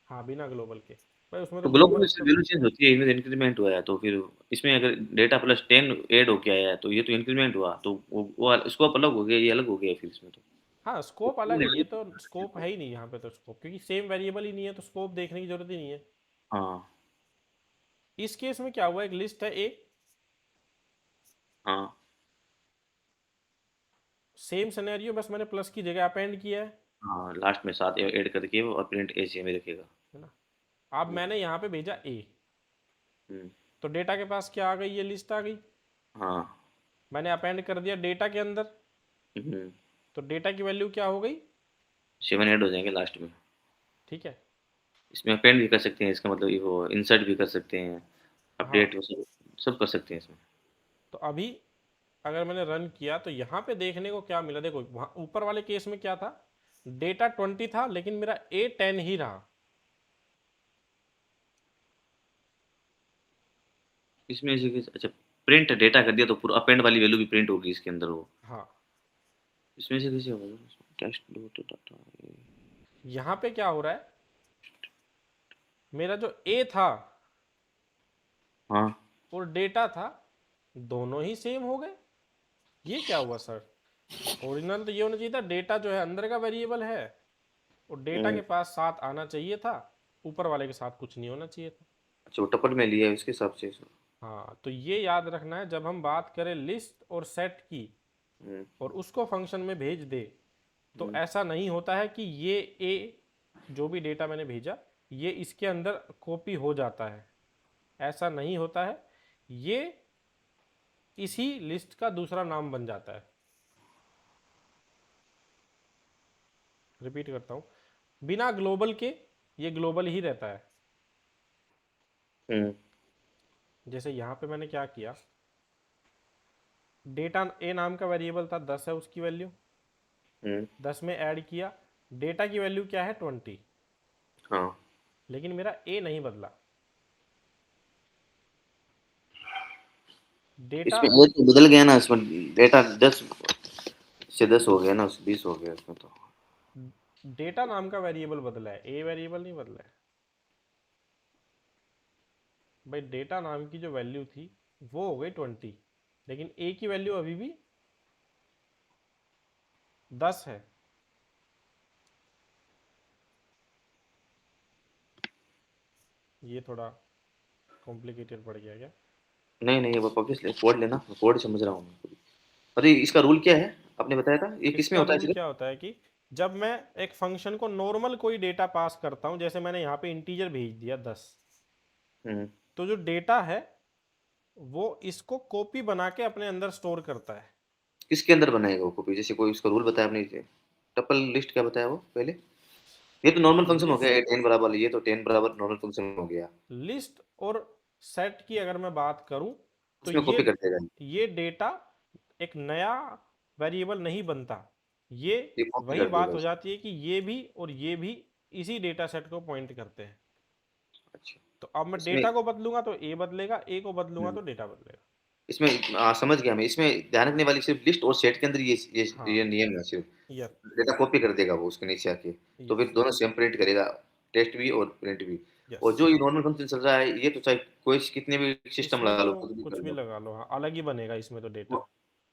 हाँ बिना ग्लोबल के, भाई उसमें तो तो ग्लोबल ग्लोबल से तो, वैल्यू चेंज होती है, इनमें इंक्रीमेंट हुआ है तो फिर इसमें अगर डेटा प्लस 10 ऐड हो गया है तो ये तो इंक्रीमेंट हुआ, तो वो स्कोप अलग हो गया, ये अलग हो गया फिर इसमें तो। हाँ स्कोप अलग है, ये तो स्कोप है ही नहीं यहाँ पे, तो स्कोप क्योंकि सेम वेरिएबल ही नहीं है तो स्कोप देखने की जरूरत ही नहीं है। हाँ। इस केस में क्या हुआ, एक लिस्ट है ए, हाँ। सेम सिनेरियो, बस मैंने प्लस की जगह अपेंड किया हाँ, लास्ट में साथ ऐड करके और प्रिंट एसी में रखेगा। है ना। अब मैंने यहाँ पे भेजा ए, हम्म। तो डेटा के पास क्या आ गई, ये लिस्ट आ गई। हाँ। मैंने अपेंड कर दिया डेटा के अंदर, हम्म। तो डेटा की वैल्यू क्या हो गई, 7 ऐड हो जाएंगे लास्ट में। ठीक है। इसमें अपेंड भी कर सकते हैं, इसका मतलब ये वो इंसर्ट भी कर सकते हैं, हाँ, अपडेट वो सब सब कर सकते हैं इसमें। तो अभी अगर मैंने रन किया तो यहाँ पे देखने को क्या मिला, देखो वहाँ ऊपर वाले केस में क्या था, डेटा 20 था लेकिन मेरा A10 ही रहा। इसमें अच्छा, प्रिंट डेटा कर दिया तो पूरा अपेंड वाली वैल्यू भी प्रिंट होगी इसके अंदर वो। हाँ, इसमें से कैसे होगा? Test dot data. यहाँ पे क्या हो रहा है, मेरा जो A था हाँ। और डेटा था, दोनों ही सेम हो गए। ये क्या हुआ सर, ओरिजिनल तो ये होना चाहिए था, डेटा जो है अंदर का वेरिएबल है और डेटा हम्म। के पास साथ आना चाहिए था, ऊपर वाले के साथ कुछ नहीं होना चाहिए था। अच्छा, वो टपल में लिया है उसके हिसाब से। हाँ, तो ये याद रखना है जब हम बात करें लिस्ट और सेट की हम्म। और उसको फंक्शन में भेज दे, तो हम्म। ऐसा नहीं होता है कि ये ए, जो भी डेटा मैंने भेजा, ये इसके अंदर कॉपी हो जाता है, ऐसा नहीं होता है। ये इसी लिस्ट का दूसरा नाम बन जाता है। रिपीट करता हूं, बिना ग्लोबल के ये ग्लोबल ही रहता है। हम्म। जैसे यहां पे मैंने क्या किया, डेटा ए नाम का वेरिएबल था, 10 है उसकी वैल्यू, हम्म। 10 में ऐड किया, डेटा की वैल्यू क्या है 20, हाँ। लेकिन मेरा ए नहीं बदला, डेटा, इसमें ये तो बदल गया ना, इसमें डेटा 10 से 10 हो गया ना, 20 हो गया इसमें तो। डेटा नाम का वेरिएबल बदला है, ए वेरिएबल नहीं बदला है। भाई डेटा नाम की जो वैल्यू थी वो हो गई 20, लेकिन ए की वैल्यू अभी भी 10 है। ये थोड़ा कॉम्प्लिकेटेड पड़ गया क्या? नहीं नहीं, वो ऑब्वियसली कोड लेना, कोड समझ रहा हूँ मैं। अरे इसका रूल क्या है, आपने बताया था ये किस में इसका होता है रूल सिर्फ? क्या होता है कि जब मैं एक फंक्शन को नॉर्मल कोई डेटा पास करता हूं, जैसे मैंने यहाँ पे इंटीजर भेज दिया 10, हम्म। तो जो डेटा है वो इसको कॉपी बना के अपने अंदर स्टोर करता है। किसके अंदर बनाएगा वो कॉपी? जैसे कोई उसका रूल बताया आपने, टपल लिस्ट क्या बताया वो पहले? ये तो नॉर्मल फंक्शन हो गया, लिस्ट, 10 बराबर, ये तो 10 बराबर नॉर्मल फंक्शन हो गया। लिस्ट और सेट की अगर मैं बात करूं, तो उसमें कॉपी कर देगा। ये डेटा एक नया वेरिएबल नहीं बनता, ये ये कॉपी वही कर बात देगा हो उसको। जाती है कि ये भी और ये भी इसी डेटा सेट को पॉइंट करते हैं। अच्छा। तो अब मैं इसमें डेटा को बदलूंगा तो ए बदलेगा, ए को बदलूंगा हम्म, तो डेटा बदलेगा। इसमें समझ गया मैं। इसमें ध्यान रखने वाली सिर्फ लिस्ट और सेट के अंदर हाँ। ये नियम है सिर्फ। यस। डेटा कॉपी कर देगा वो उसके नीचे आके, तो यस। फिर दोनों सेम प्रिंट करेगा, टेस्ट भी और प्रिंट भी। यस। और जो ये नॉर्मल फंक्शन चल रहा है, ये तो चाहे कोई कितने भी सिस्टम इसमें लगा तो लो, कुछ भी कुछ कर भी लो, लगा लो, हाँ अलग ही बनेगा इसमें तो वो डेटा।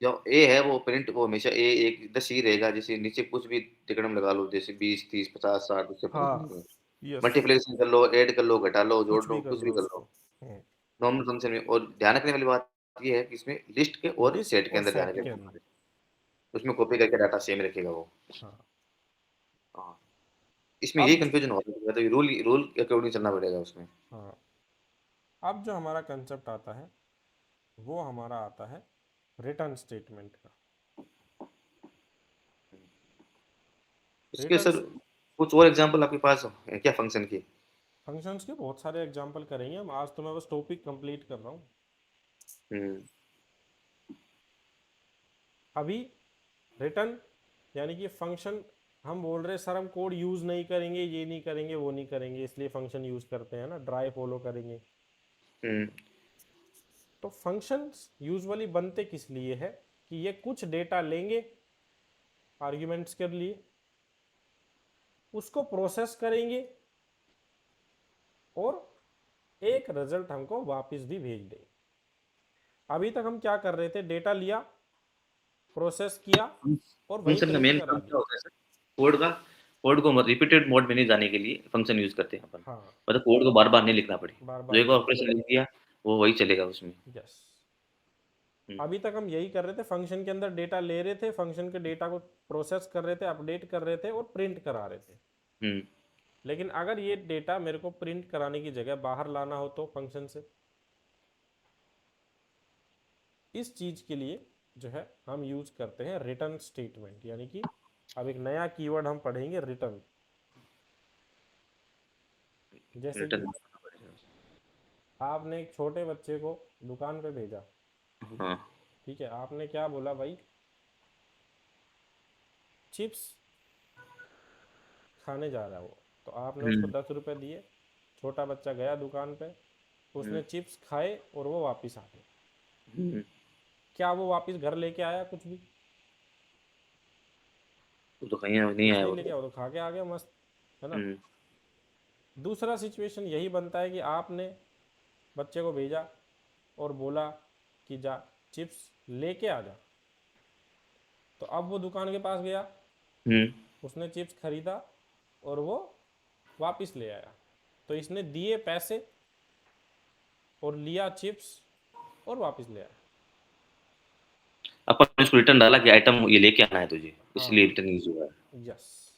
जो ए है वो प्रिंट वो हमेशा ए एक 10 ही रहेगा। जैसे नीचे कुछ भी टिकड़म लगा लो, जैसे 20 30 50 60, उससे फर्क हाँ। नहीं है। यस। मल्टीप्लिकेशन कर लो, ऐड कर लो, घटा लो, जोड़ कुछ भी लो, कर कुछ भी लो कर लो उसको। नॉर्मल फंक्शन में। और ध्यान रखने वाली बात ये है कि इसमें लिस्ट के और लिस्ट सेट के और अंदर ध्यान सेट के अंदर। रखें, उसमें कॉपी करके डाटा सेम रखेगा वो। हाँ। हाँ, इसमें यही अब कंफ्यूजन हो रहा है, तो रूल रूल के अकॉर्डिंग चलना पड़ेगा उसमें। हाँ, अब जो हमारा कंसेप्ट आता है वो हमारा आता है रिटर्न स्टेटमेंट का। इसके रिटर्न सर कुछ और एग्जांपल आपके पास है क्या फंक्शन की? फंक्शंस के बहुत सारे एग्जांपल करेंगे हम, आज तो मैं बस टॉपिक कंप्लीट कर रहा हूँ। हम्म। अभी रिटर्न यानी कि फंक्शन, हम बोल रहे हैं सर हम कोड यूज़ नहीं करेंगे, ये नहीं करेंगे, वो नहीं करेंगे, इसलिए फंक्शन यूज़ करते हैं ना, ड्राई फॉलो करेंगे। हम्म। तो फंक्शंस यूजुअली बनते किस लिए है कि ये कुछ डेटा लेंगे आर्ग्यूमेंट्स के लिए, उसको प्रोसेस करेंगे और एक रिजल्ट हमको वापस भी भेज देंगे। अभी तक हम क्या कर रहे थे, डेटा लिया, प्रोसेस किया और वहीं फंक्शन का प्रिंट मेन करा काम क्या दिया। होता है सर? कोड का, कोड को रिपीटेड मोड में नहीं जाने के लिए फंक्शन यूज करते हैं अपन। हाँ, मतलब कोड को बार बार नहीं लिखना पड़े, बार जो बार एक नहीं लिखना। ऑपरेशन लिख दिया वो वही चलेगा उसमें। यस। हम्म। अभी तक हम यही कर रहे थे, फंक्शन के अंदर डेटा ले रहे थे, फंक्शन के डेटा को प्रोसेस कर रहे थे, अपडेट कर रहे थे और प्रिंट करा रहे थे। हम्म। लेकिन अगर ये डेटा मेरे को प्रिंट कराने की जगह बाहर लाना हो तो फंक्शन से, इस चीज के लिए जो है हम यूज करते हैं रिटर्न स्टेटमेंट। यानी कि अब एक नया कीवर्ड हम पढ़ेंगे, रिटर्न। जैसे कि रिटर्न। आपने एक छोटे बच्चे को दुकान पे भेजा, हाँ। ठीक है, आपने क्या बोला भाई, चिप्स खाने जा रहा है वो, तो आपने उसको हम्म। 10 रुपये दिए, छोटा बच्चा गया दुकान पे, हम्म। उसने चिप्स खाए और वो वापस आ गया। हम्म। क्या वो वापस घर लेके आया कुछ भी? वो तो कहीं नहीं कुछ आया नहीं वो लेके तो। आया, वो तो खा के आ गया मस्त, है ना। हम्म। दूसरा सिचुएशन यही बनता है कि आपने बच्चे को भेजा और बोला कि जा चिप्स लेके आ जा, तो अब वो दुकान के पास गया, हम्म। उसने चिप्स खरीदा और वो वापस ले आया। तो इसने दिए पैसे और लिया चिप्स और वापस ले आया। अपन इसको रिटर्न डाला कि आइटम ये लेके आना है तुझे, इसलिए हाँ। रिटर्न यूज हुआ है। यस।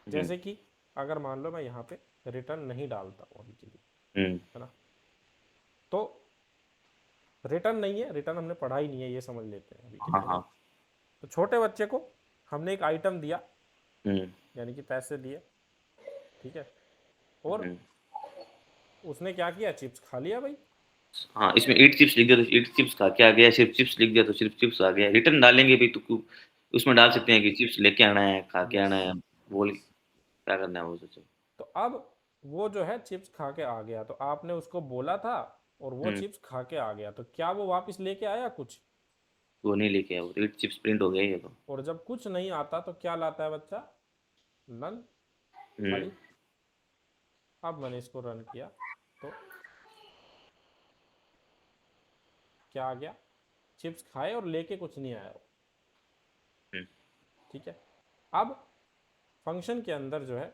हम्म। जैसे कि अगर मान लो मैं यहाँ पे रिटर्न नहीं डालता हूँ अभी के लिए, हम्म। है ना, तो रिटर्न नहीं है, रिटर्न हमने पढ़ा ही नहीं है, ये समझ लेते हैं अभी के हाँ लिए, है ना। हाँ। तो छोटे बच्चे को हमने एक आइटम दिया, हम्म। यानी कि पैसे दिए, ठीक है, और हम्म। उसने क्या किया, चिप्स खा लिया भाई। हाँ, इसमें 8 चिप्स लिख दिया तो 8 चिप्स खा के आ गया, सिर्फ चिप्स लिख दिया तो सिर्फ चिप्स आ गया। रिटर्न डालेंगे भी तो उसमें डाल सकते हाँ। हैं कि चिप्स लेके आना है, खा के यस। आना है, बोल यस। क्या करना है वो सोचो। तो अब वो जो है चिप्स खा के आ गया, तो आपने उसको बोला था और वो हम्म। चिप्स खा के आ गया, तो क्या वो वापस लेके आया कुछ? वो नहीं लेके आया, वो 8 चिप्स प्रिंट हो गया ये तो। और जब कुछ नहीं आता तो क्या लाता है बच्चा? नन, हम्म। खाली। अब मैंने इसको रन किया तो क्या आ गया, चिप्स खाए और लेके कुछ नहीं आया वो, हम्म। ठीक है। अब फंक्शन के अंदर जो है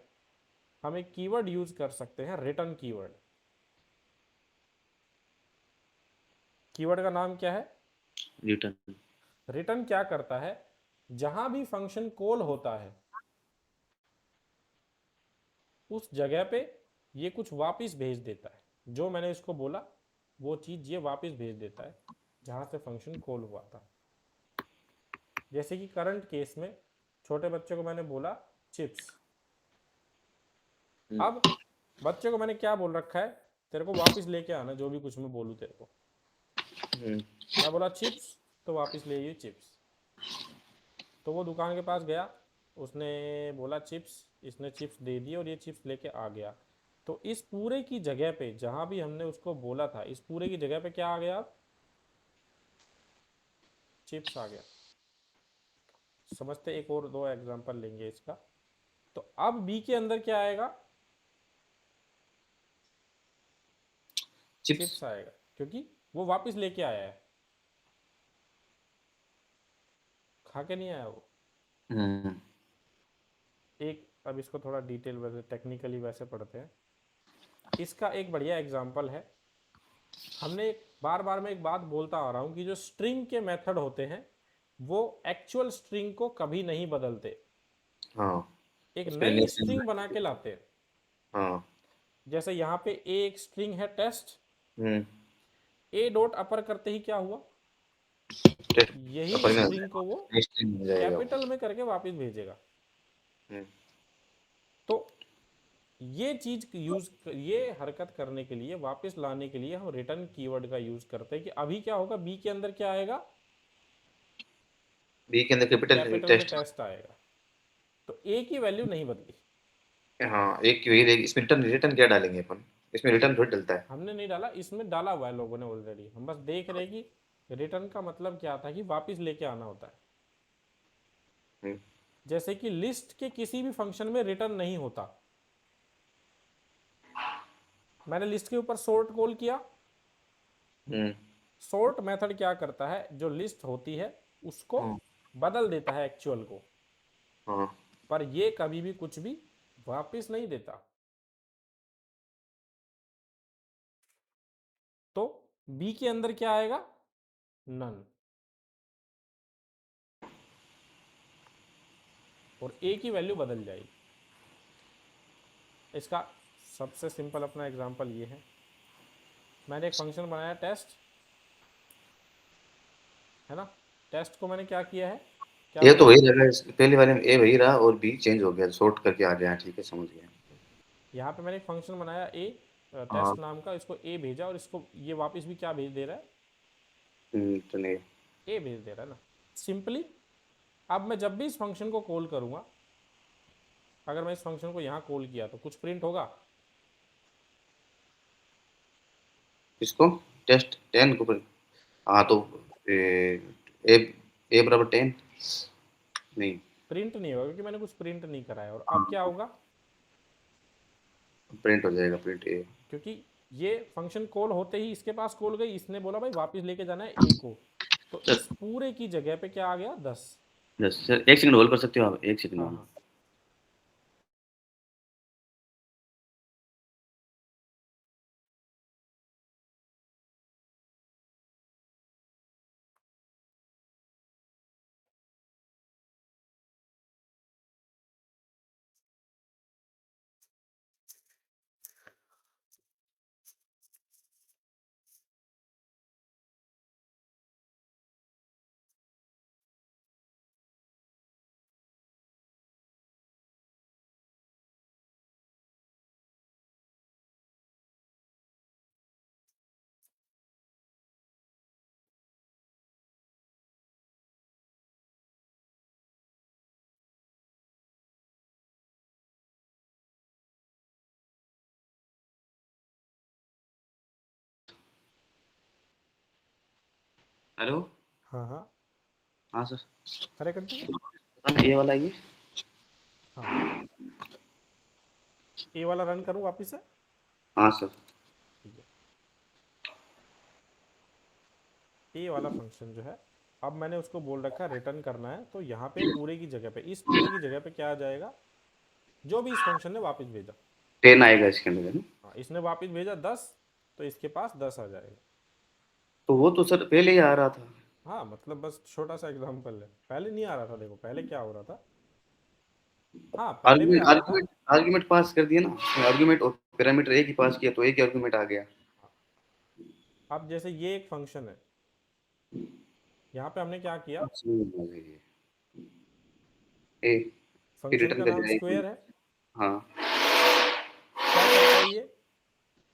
हम एक कीवर्ड यूज कर सकते हैं, रिटर्न कीवर्ड। कीवर्ड का नाम क्या है? रिटर्न। रिटर्न क्या करता है, जहां भी फंक्शन कॉल होता है उस जगह पे ये कुछ वापस भेज देता है, जो मैंने इसको बोला वो चीज ये वापस भेज देता है जहां से फंक्शन कॉल हुआ था। जैसे कि करंट केस में छोटे बच्चे को मैंने बोला चिप्स। हम्म। अब बच्चे को मैंने क्या बोल रखा है, तेरे को वापस लेके आना जो भी कुछ मैं बोलूँ तेरे को। हम्म। मैं बोला चिप्स तो वापस ले आइए चिप्स। तो वो दुकान के पास गया, उसने बोला चिप्स, इसने चिप्स दे दिए और ये चिप्स लेके आ गया। तो इस पूरे की जगह पे जहां भी हमने उसको बोला था, इस पूरे की जगह पे क्या आ गया? चिप्स आ गया। समझते, एक और दो एग्जांपल लेंगे इसका। तो अब बी के अंदर क्या आएगा? चिप्स। चिप्स आएगा, क्योंकि वो वापस लेके आया है, खा के नहीं आया वो। हम्म। एक, अब इसको थोड़ा डिटेल वैसे टेक्निकली वैसे पढ़ते हैं। इसका एक बढ़िया एग्जांपल है। हमने एक बार बार मैं एक बात बोलता आ रहा हूं कि जो स्ट्रिंग के मेथड होते हैं वो एक्चुअल स्ट्रिंग को कभी नहीं बदलते, हाँ, एक उसके लिए नई नेक्स्ट स्ट्रिंग बना के लाते हैं। हाँ। जैसे यहाँ पे एक स्ट्रिंग है टेस्ट, हम्म। ए डॉट अपर करते ही क्या हुआ? टेस्ट यही अपर में हो स्ट्रिंग जाएगा, को वो नेक्स्ट में हो जाएगा वो। कैपिटल में करके वापस भेजेगा। हम्म। तो ये चीज यूज, ये हरकत करने के लिए, वापस लाने के लिए हम रिटर्न कीवर्ड का यूज करते हैं कि अभी क्या होगा, बी के अंदर क्या आएगा? बी के अंदर कैपिटल कैपिटल में टेस्ट। टेस्ट आएगा। तो ए की वैल्यू नहीं बदली। हाँ, एक की वही रहेगी। इसमें रिटर्न रिटर्न क्या डालेंगे अपन? इसमें रिटर्न थोड़ी डलता है। हमने नहीं डाला, इसमें डाला हुआ है लोगों ने ऑलरेडी, हम बस देख रहे हैं कि रिटर्न का मतलब क्या था, कि वापस लेके आना होता है। हम्म। जैसे कि लिस्ट के किसी भी फंक्शन में रिटर्न नहीं होता। मैंने लिस्ट के ऊपर सॉर्ट कॉल किया, हम्म। सॉर्ट मेथड क्या करता है, जो लिस्ट होती है उसको हाँ। बदल देता है एक्चुअल को, हाँ। पर ये कभी भी कुछ भी वापस नहीं देता। तो बी के अंदर क्या आएगा? नन। और ए की वैल्यू बदल जाएगी। इसका सबसे सिंपल अपना एग्जांपल ये है। मैंने एक फंक्शन बनाया टेस्ट, है ना? टेस्ट को मैंने क्या किया है, क्या ये तो बनाया? वही रहा, पहले वाले में ए वही रहा और बी चेंज हो गया, शॉर्ट करके आ गया। ठीक है, समझ गया। यहाँ पे मैंने एक फंक्शन बनाया ए, हाँ। टेस्ट नाम का, इसको ए भेजा और इसको ये वापस भी क्या भेज दे रहा है? तो नहीं। ए भेज दे रहा है ना, सिंपली। अब मैं जब भी इस फंक्शन को कॉल करूंगा, अगर मैं इस फंक्शन को यहाँ कॉल किया तो कुछ प्रिंट होगा? इसको टेस्ट 10 को हाँ तो ए ए ए बराबर 10 नहीं, प्रिंट नहीं होगा, क्योंकि मैंने कुछ प्रिंट नहीं कराया। और अब क्या होगा? प्रिंट हो जाएगा, प्रिंट ए। क्योंकि ये फंक्शन कॉल होते ही इसके पास कॉल गई, इसने बोला भाई वापस लेके जाना है ए को। तो सर, इस पूरे की जगह पे क्या आ गया? 10। यस सर, एक सेकंड होल्ड कर सकते हो आप? एक सेकंड हाँ होल्ड। हाँ। हेलो। हाँ हाँ। हाँ सर। अरे कंटिन्यू। ये वाला ये। हाँ, ए वाला रन करूँ वापस से? हाँ सर। ठीक है। ए वाला फंक्शन जो है, अब मैंने उसको बोल रखा रिटर्न करना है, तो यहाँ पे पूरे की जगह पे, इस पूरे की जगह पे क्या आ जाएगा? जो भी इस फंक्शन ने वापस भेजा। 10 आएगा इसके अंदर, है ना? हाँ, इसने वापस भेजा 10, तो इसके पास 10 आ जाएगा। तो वो तो सर पहले ही आ रहा था। हाँ, मतलब बस छोटा सा एग्जांपल है, पहले नहीं आ रहा था। देखो पहले क्या हो रहा था, हाँ पहले भी आर्गुमेंट आ रहा था। आर्गुमेंट आर्गुमेंट पास कर दिया ना, आर्गुमेंट और पैरामीटर एक ही पास किया तो एक ही आर्गुमेंट आ गया। हाँ, अब जैसे ये एक फंक्शन है, यहाँ पे हमने क्या किया, ए फिर फंक्शन रिटर्न का कर नाम दिया एक। स्क्वायर है। हाँ। क्या करता है ये,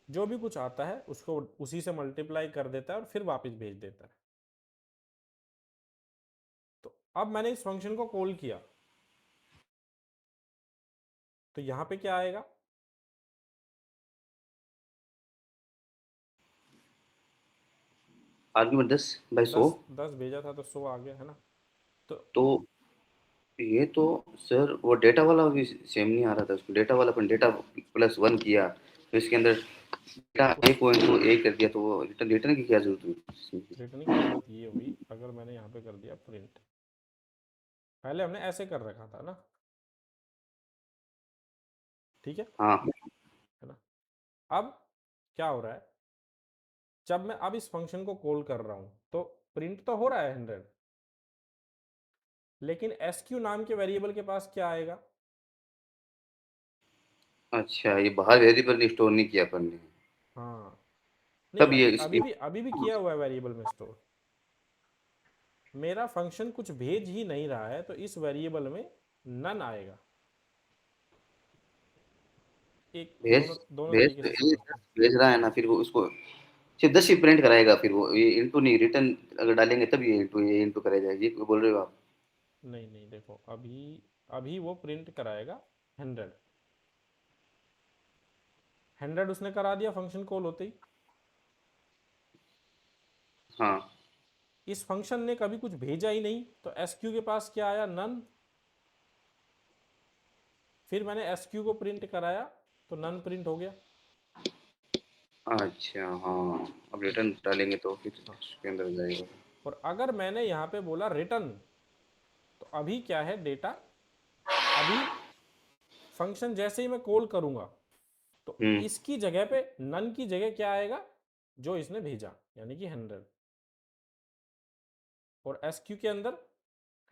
जो भी कुछ आता है उसको उसी से मल्टीप्लाई कर देता है और फिर वापस भेज देता है। तो अब मैंने इस फंक्शन को कॉल किया तो यहां पे क्या आएगा, आर्ग्यूमेंट 10/100। 10 भेजा था तो 100 आ गया है ना। तो तो ये तो सर वो डेटा वाला भी सेम नहीं आ रहा था उसको, डेटा वाला अपन डेटा +1 किया तो इसके अंदर डेटा उस 1.2 कर दिया, तो वो रिटर्न रिटर्न की क्या जरूरत हुई इसमें? रिटर्न की जरूरत ये हुई अगर मैंने यहाँ पे कर दिया प्रिंट, पहले हमने ऐसे कर रखा था ना, ठीक हाँ। है ना। अब क्या हो रहा है, जब मैं अब इस फंक्शन को कॉल कर रहा हूं तो प्रिंट तो हो रहा है 100, लेकिन एसक्यू नाम के वेरिएबल के पास क्या आएगा। अच्छा, ये बाहर वेरिएबल स्टोर नहीं किया अपन ने, हाँ, नहीं तब ये अभी इसकी। अभी भी किया हुआ है वेरिएबल में स्टोर। मेरा फंक्शन कुछ भेज ही नहीं रहा है तो इस वेरिएबल में नन आएगा। एक भेज दोनों दोनों भेज तरीके तो से ये समझते हैं। भेज रहा है ना, फिर वो उसको सिर्फ 10 ही प्रिंट कराएगा, फिर वो ये इंटू नहीं, रिटर्न अगर डालेंगे तब ये इंटू करेगा, ये बोल रहे हो आप? नहीं नहीं, देखो अभी अभी वो प्रिंट कराएगा 100, 100 उसने करा दिया फंक्शन कॉल होते ही। हाँ। इस फंक्शन ने कभी कुछ भेजा ही नहीं तो एसक्यू के पास क्या आया, नन। फिर मैंने एसक्यू को प्रिंट कराया तो नन प्रिंट हो गया। अच्छा हाँ, अब रिटर्न डालेंगे तो फिर हाँ, उसके अंदर जाएगा। और अगर मैंने यहाँ पे बोला रिटर्न तो अभी क्या है डेटा, अभी फंक्शन जैसे ही मैं कॉल करूंगा तो हम्म। इसकी जगह पे नन की जगह क्या आएगा, जो इसने भेजा यानी कि 100, और एसक्यू के अंदर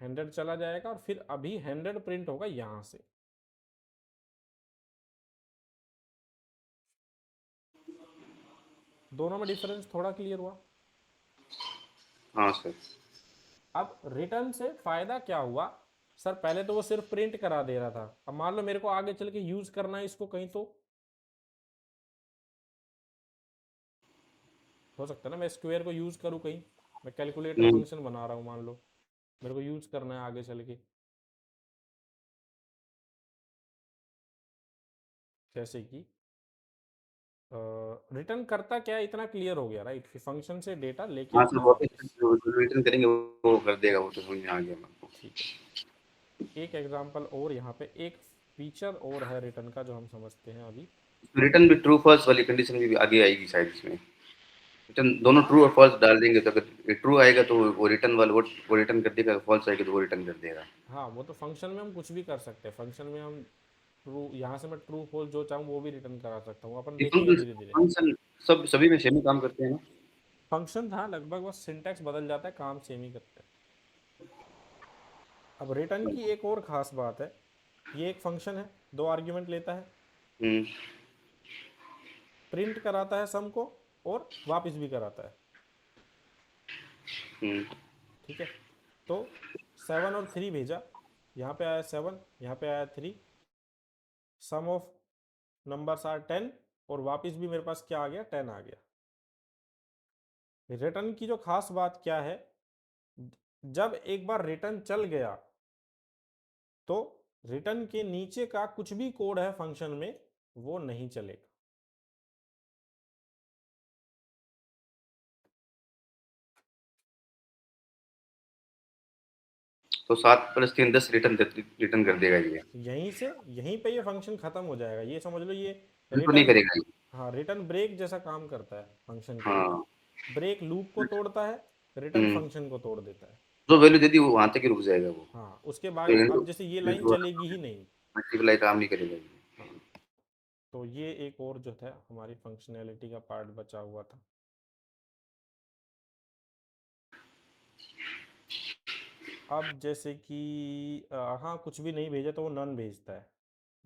100 चला जाएगा और फिर अभी 100 प्रिंट होगा यहां से। दोनों में डिफरेंस थोड़ा क्लियर हुआ। हाँ सर। अब रिटर्न से फायदा क्या हुआ, सर पहले तो वो सिर्फ प्रिंट करा दे रहा था, अब मान लो मेरे को आगे चल के यूज करना है इसको कहीं, तो हो सकता है ना मैं स्क्वायर को यूज करूँ कहीं, मैं कैलकुलेटर हम्म। फंक्शन बना रहा हूँ मान लो, मेरे को यूज करना है आगे चल के, जैसे कि रिटर्न करता क्या है इतना क्लियर हो गया राइट, फंक्शन से डेटा लेके हाँ आता सर, है वापस वापस। जो रिटर्न करेंगे वो कर देगा, वो तो समझ में आ गया मेरे को। ठीक है, एक एग्जांपल और यहाँ पे एक फीचर और है रिटर्न का जो हम समझते हैं अभी। रिटर्न भी ट्रू फॉल्स वाली कंडीशन भी आगे आएगी शायद इसमें। रिटर्न दोनों ट्रू और फॉल्स डाल देंगे तो अगर ट्रू आएगा तो वो रिटर्न वाला वो रिटर्न कर देगा, फॉल्स आएगा तो वो रिटर्न कर देगा। हाँ, वो तो फंक्शन में हम कुछ भी कर सकते हैं, फंक्शन में हम ट्रू, यहाँ से मैं ट्रू फॉल्स जो चाहूँ वो भी रिटर्न करा सकता हूँ, अपन ये देखेंगे फंक्शन धीरे धीरे। फंक्शन सब सभी में सेम ही काम करते हैं ना? फंक्शन था लगभग बस सिंटैक्स बदल जाता है, काम सेम ही करते हैं। अब रिटर्न की एक और खास बात है, ये एक फंक्शन है, दो आर्ग्यूमेंट लेता है, हम्म। प्रिंट कराता है सम को और वापस भी कराता है, हम्म। ठीक है। तो 7 और 3 भेजा, यहाँ पे आया 7, यहाँ पे आया 3, सम ऑफ नंबर्स आर 10, और वापस भी मेरे पास क्या आ गया, 10 आ गया। रिटर्न की जो खास बात क्या है, जब एक बार रिटर्न चल गया तो रिटर्न के नीचे का कुछ भी कोड है फंक्शन में वो नहीं चलेगा। तो 7 + 3 10 रिटर्न कर देगा ये? यहीं से यहीं पे ये फंक्शन खत्म हो जाएगा, ये समझ लो ये तो नहीं रिटर्न, करेगा ये? हाँ रिटर्न ब्रेक जैसा काम करता है फंक्शन के लिए। हाँ। ब्रेक लूप को तोड़ता है, रिटर्न हम्म। फंक्शन को तोड़ देता है। जो वैल्यू दे दी वो वहां तक ही रुक जाएगा वो। हाँ, उसके तो बाद इंटू अब जैसे ये लाइन इंटू चलेगी ही नहीं। मल्टीप्लाई काम नहीं करेगा ये। हाँ, तो ये एक और जो था हमारी फंक्शनैलिटी का पार्ट बचा हुआ था। अब जैसे कि हाँ कुछ भी नहीं भेजा तो वो नन भेजता है।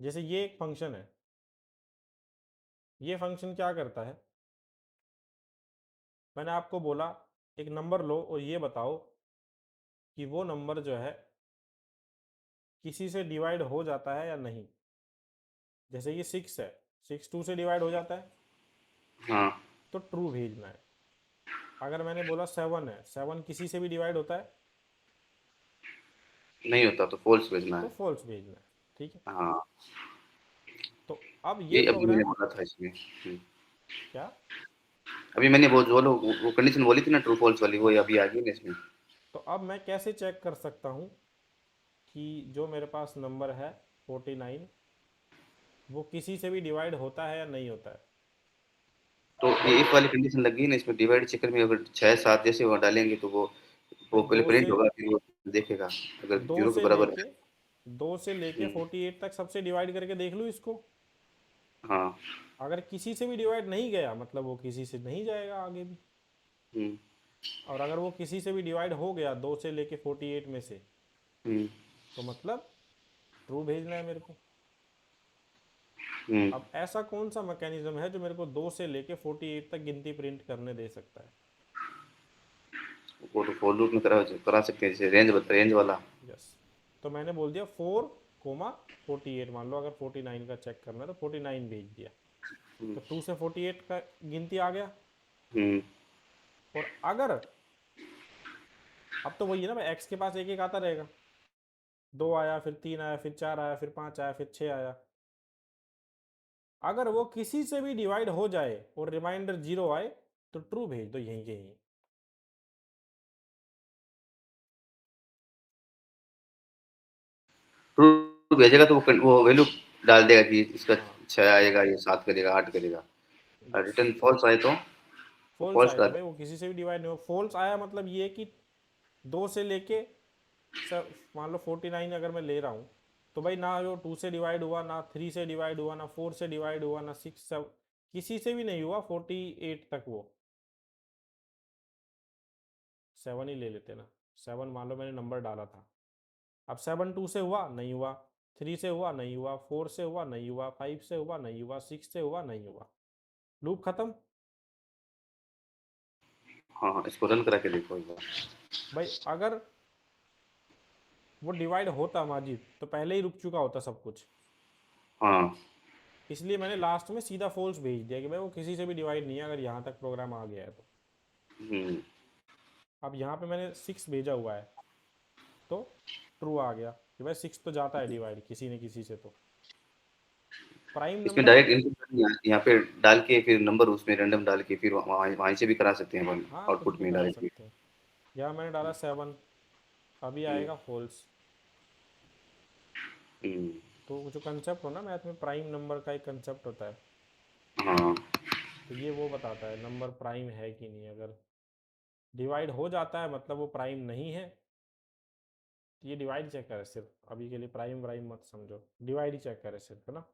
जैसे ये एक फंक्शन है, ये फंक्शन क्या करता है, मैंने आपको बोला एक नंबर लो और ये बताओ कि वो नंबर जो है किसी से डिवाइड हो जाता है या नहीं। जैसे ये 6 है, 6 2 से डिवाइड हो जाता है हाँ। तो ट्रू भेजना है। अगर मैंने बोला 7 है, 7 किसी से भी डिवाइड होता है, नहीं होता तो फॉल्स भेजना तो है। फॉल्स भेजना है। ठीक है, हाँ, तो अब ये ये अभी मैंने प्रोग्राम बोला था इसमें। क्या, अभी मैंने वो कंडीशन बोली थी ना, ट्रू फॉल्स वाली, वो हाँ, अभी आ गई ना इसमें। तो अब मैं कैसे चेक कर सकता हूँ कि जो मेरे पास नंबर है 49 वो किसी से भी डिवाइड होता है या नहीं होता है। तो भाई ये इफ वाली कंडीशन लगी ना इसमें, डिवाइड चक्कर में अगर 6 7 जैसे वो डालेंगे तो भाई वो पहले प्रिंट होगा, फिर वो देखेगा अगर दो जीरो के से बराबर है। लेके दो से लेके हम्म, 48 तक सबसे डिवाइड करके देख लूँ इसको। हाँ। अगर किसी से भी डिवाइड नहीं गया मतलब वो किसी से नहीं जाएगा आगे भी। हम्म, और अगर वो किसी से भी डिवाइड हो गया 2 से लेके 48 में से, हम्म, तो मतलब ट्रू भेजना है मेरे को। हम्म। अब ऐसा कौन सा मैकेनिज्म है जो मेरे को 2 से लेके 48 तक गिनती प्रिंट करने दे सकता है। वो तो फॉर लूप में करा सकते हैं, जैसे रेंज वाला। यस, तो मैंने बोल दिया 4 कोमा 48, मान लो अगर 49 का चेक करना है तो 49 भेज दिया, हम्म, तो 2 से 48 का गिनती आ गया। हम्म, और अगर, अब तो वही है ना भाई, एक्स के पास एक एक आता रहेगा, 2 आया, फिर 3 आया, फिर 4 आया, फिर 5 आया, फिर 6 आया। अगर वो किसी से भी डिवाइड हो जाए और रिमाइंडर 0 आए तो ट्रू भेज दो, यहीं के यहीं। ट्रू भेजेगा तो वो वैल्यू डाल देगा कि इसका हाँ, 6 आएगा, ये 7 करेगा, 8 करेगा। और यस, रिटर्न फॉल्स आए तो वो फॉल्स फॉल्स आए तो डाल। भाई वो किसी से भी डिवाइड नहीं हो। फॉल्स आया मतलब ये कि 2 से लेके सब, मान लो 49 अगर मैं ले रहा हूँ, तो भाई ना वो 2 से डिवाइड हुआ, ना 3 से डिवाइड हुआ, ना 4 से डिवाइड हुआ, ना 6 सब किसी से भी नहीं हुआ 48 तक। वो 7 ही ले लेते ना, 7 मान लो मैंने नंबर डाला था। अब 7 2 से हुआ नहीं हुआ, 3 से हुआ नहीं हुआ, 4 से हुआ नहीं हुआ, 5 से हुआ नहीं हुआ, 6 से हुआ नहीं हुआ, लूप खत्म। हाँ, हाँ, इसको रन करा के देखो एक बार। भाई अगर वो डिवाइड होता माजिद तो पहले ही रुक चुका होता सब कुछ। हाँ। इसलिए मैंने लास्ट में सीधा फॉल्स भेज दिया कि भाई वो किसी से भी डिवाइड नहीं है अगर यहाँ तक प्रोग्राम आ गया है तो। हम्म। अब यहाँ पे मैंने 6 भेजा हुआ है तो ट्रू आ गया कि भाई 6 तो जाता है डिवाइड किसी न किसी से। तो प्राइम इसमें नंबर, डायरेक्ट इनपुट यहाँ पे डाल के फिर नंबर उसमें रैंडम डाल के फिर वहाँ वहीं से भी करा सकते हैं अपन हाँ कुछ आउटपुट भी में करा डायरेक्टली। सकते हैं। यहाँ मैंने डाला 7, अभी हम्म, आएगा फॉल्स। हम्म, तो जो कंसेप्ट हो ना मैथ में, प्राइम नंबर का एक कंसेप्ट होता है, हाँ, तो ये वो बताता है नंबर प्राइम है कि नहीं। अगर डिवाइड हो जाता है मतलब वो प्राइम नहीं है। तो ये डिवाइड चेक करे सिर्फ, अभी के लिए प्राइम प्राइम मत समझो, डिवाइड ही चेक करे सिर्फ, है ना।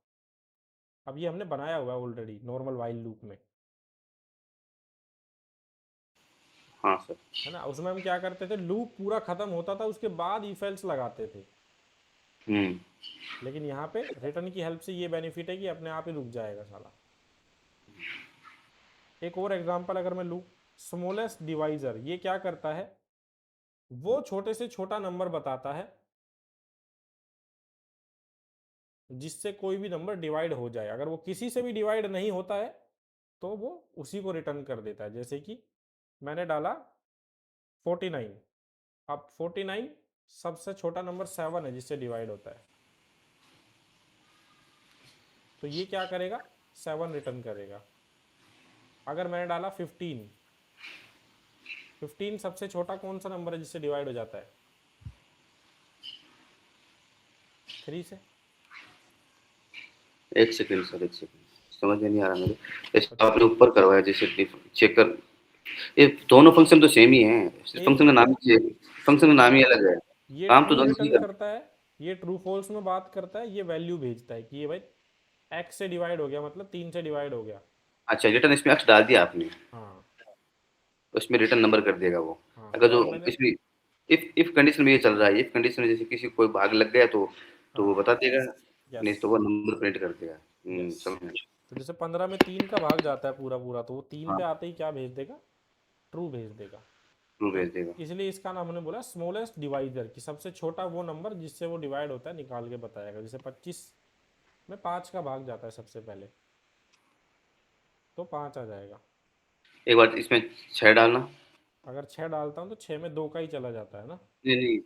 अब ये हमने बनाया हुआ है ऑलरेडी नॉर्मल वाइल लूप में, हाँ सर। है ना। उसमें हम क्या करते थे, लूप पूरा खत्म होता था उसके बाद इफ एल्स लगाते थे। हम्म, लेकिन यहाँ पे रिटर्न की हेल्प से ये बेनिफिट है कि अपने आप ही रुक जाएगा साला। एक और एग्जांपल अगर मैं लूँ, स्मॉलेस्ट डिवाइजर ये क्या करता है, वो छोटे से छोटा नंबर बताता है जिससे कोई भी नंबर डिवाइड हो जाए। अगर वो किसी से भी डिवाइड नहीं होता है तो वो उसी को रिटर्न कर देता है। जैसे कि मैंने डाला 49, अब 49 सबसे छोटा नंबर 7 है जिससे डिवाइड होता है, तो ये क्या करेगा, 7 रिटर्न करेगा। अगर मैंने डाला 15, 15 सबसे छोटा कौन सा नंबर है जिससे डिवाइड हो जाता है, 3 से। एक सेकंड सर, एक सेकंड, समझ में नहीं आ रहा मेरे। जैसे अच्छा, आपने ऊपर करवाया, जैसे चेक कर, ये दोनों फंक्शन तो सेम ही है, सेम फंक्शन का ही है, नाम ही फंक्शन का सेम ही नाम ही है। अलग है। ये काम तो ट्रू दोनों से ही रिटर्न करते करता है, ये ट्रू फॉल्स में बात करता है, ये वैल्यू भेजता है कि ये भाई एक्स से डिवाइड हो गया मतलब 3 से डिवाइड हो गया। हैं। अच्छा, रिटर्न इसमें एक्स डाल दिया आपने, हाँ, तो इसमें रिटर्न नंबर कर देगा वो। हाँ, अगर तो जो अब मैंने, इसमें इफ कंडीशन में ये चल रहा है, इफ कंडीशन में जैसे किसी को कोई भाग लग गया तो वो हाँ, बता देगा, यस, नहीं तो वो नंबर प्रिंट कर देगा। यस, समझ गया। तो जैसे 15 में 3 का भाग जाता है पूरा पूरा, तो वो 3 हाँ, पे आते ही क्या भेज देगा, ट्रू भेज देगा। ट्रू तो भेज देगा। इसलिए इसका नाम हमने बोला स्मॉलेस्ट डिवाइजर, कि सबसे छोटा वो नंबर जिससे वो डिवाइड होता है निकाल के बताएगा। जैसे 25 में 5 का भाग जाता है सबसे पहले, तो 5 आ जाएगा। एक बार इसमें 6 डालना। अगर 6 डालता हूँ तो 6 में 2 का ही चला जाता है ना। नहीं, नहीं,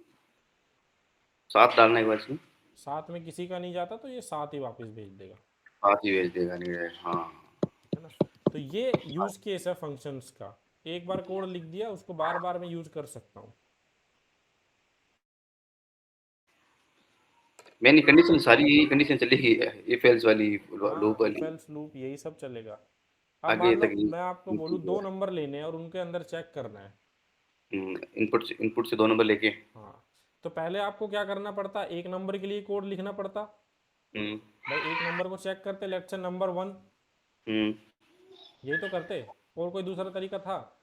सात डालना एक बार इसमें। साथ में किसी का नहीं जाता तो ये सात ही वापस भेज देगा, सात ही भेज देगा, नहीं है, हाँ। है ना। तो ये यूज केस है फंक्शंस का। एक बार कोड लिख दिया, उसको बार बार मैं यूज कर सकता हूँ। मैंने कंडीशन सारी यही कंडीशन चलेगी, इफ एल्स वाली, लूप हाँ, इफ वाली, एल्स लूप यही सब चलेगा। अब आगे मान लो तक मैं आपको बोलूँ दो नंबर लेने हैं और उनके अंदर चेक करना है। इनपुट से दो नंबर लेके। हाँ, तो पहले आपको क्या करना पड़ता, एक नंबर के लिए कोड लिखना पड़ता। हम्म। भाई एक नंबर को चेक करते, लेट्स से नंबर 1, हम्म। यही तो करते, और कोई दूसरा तरीका था?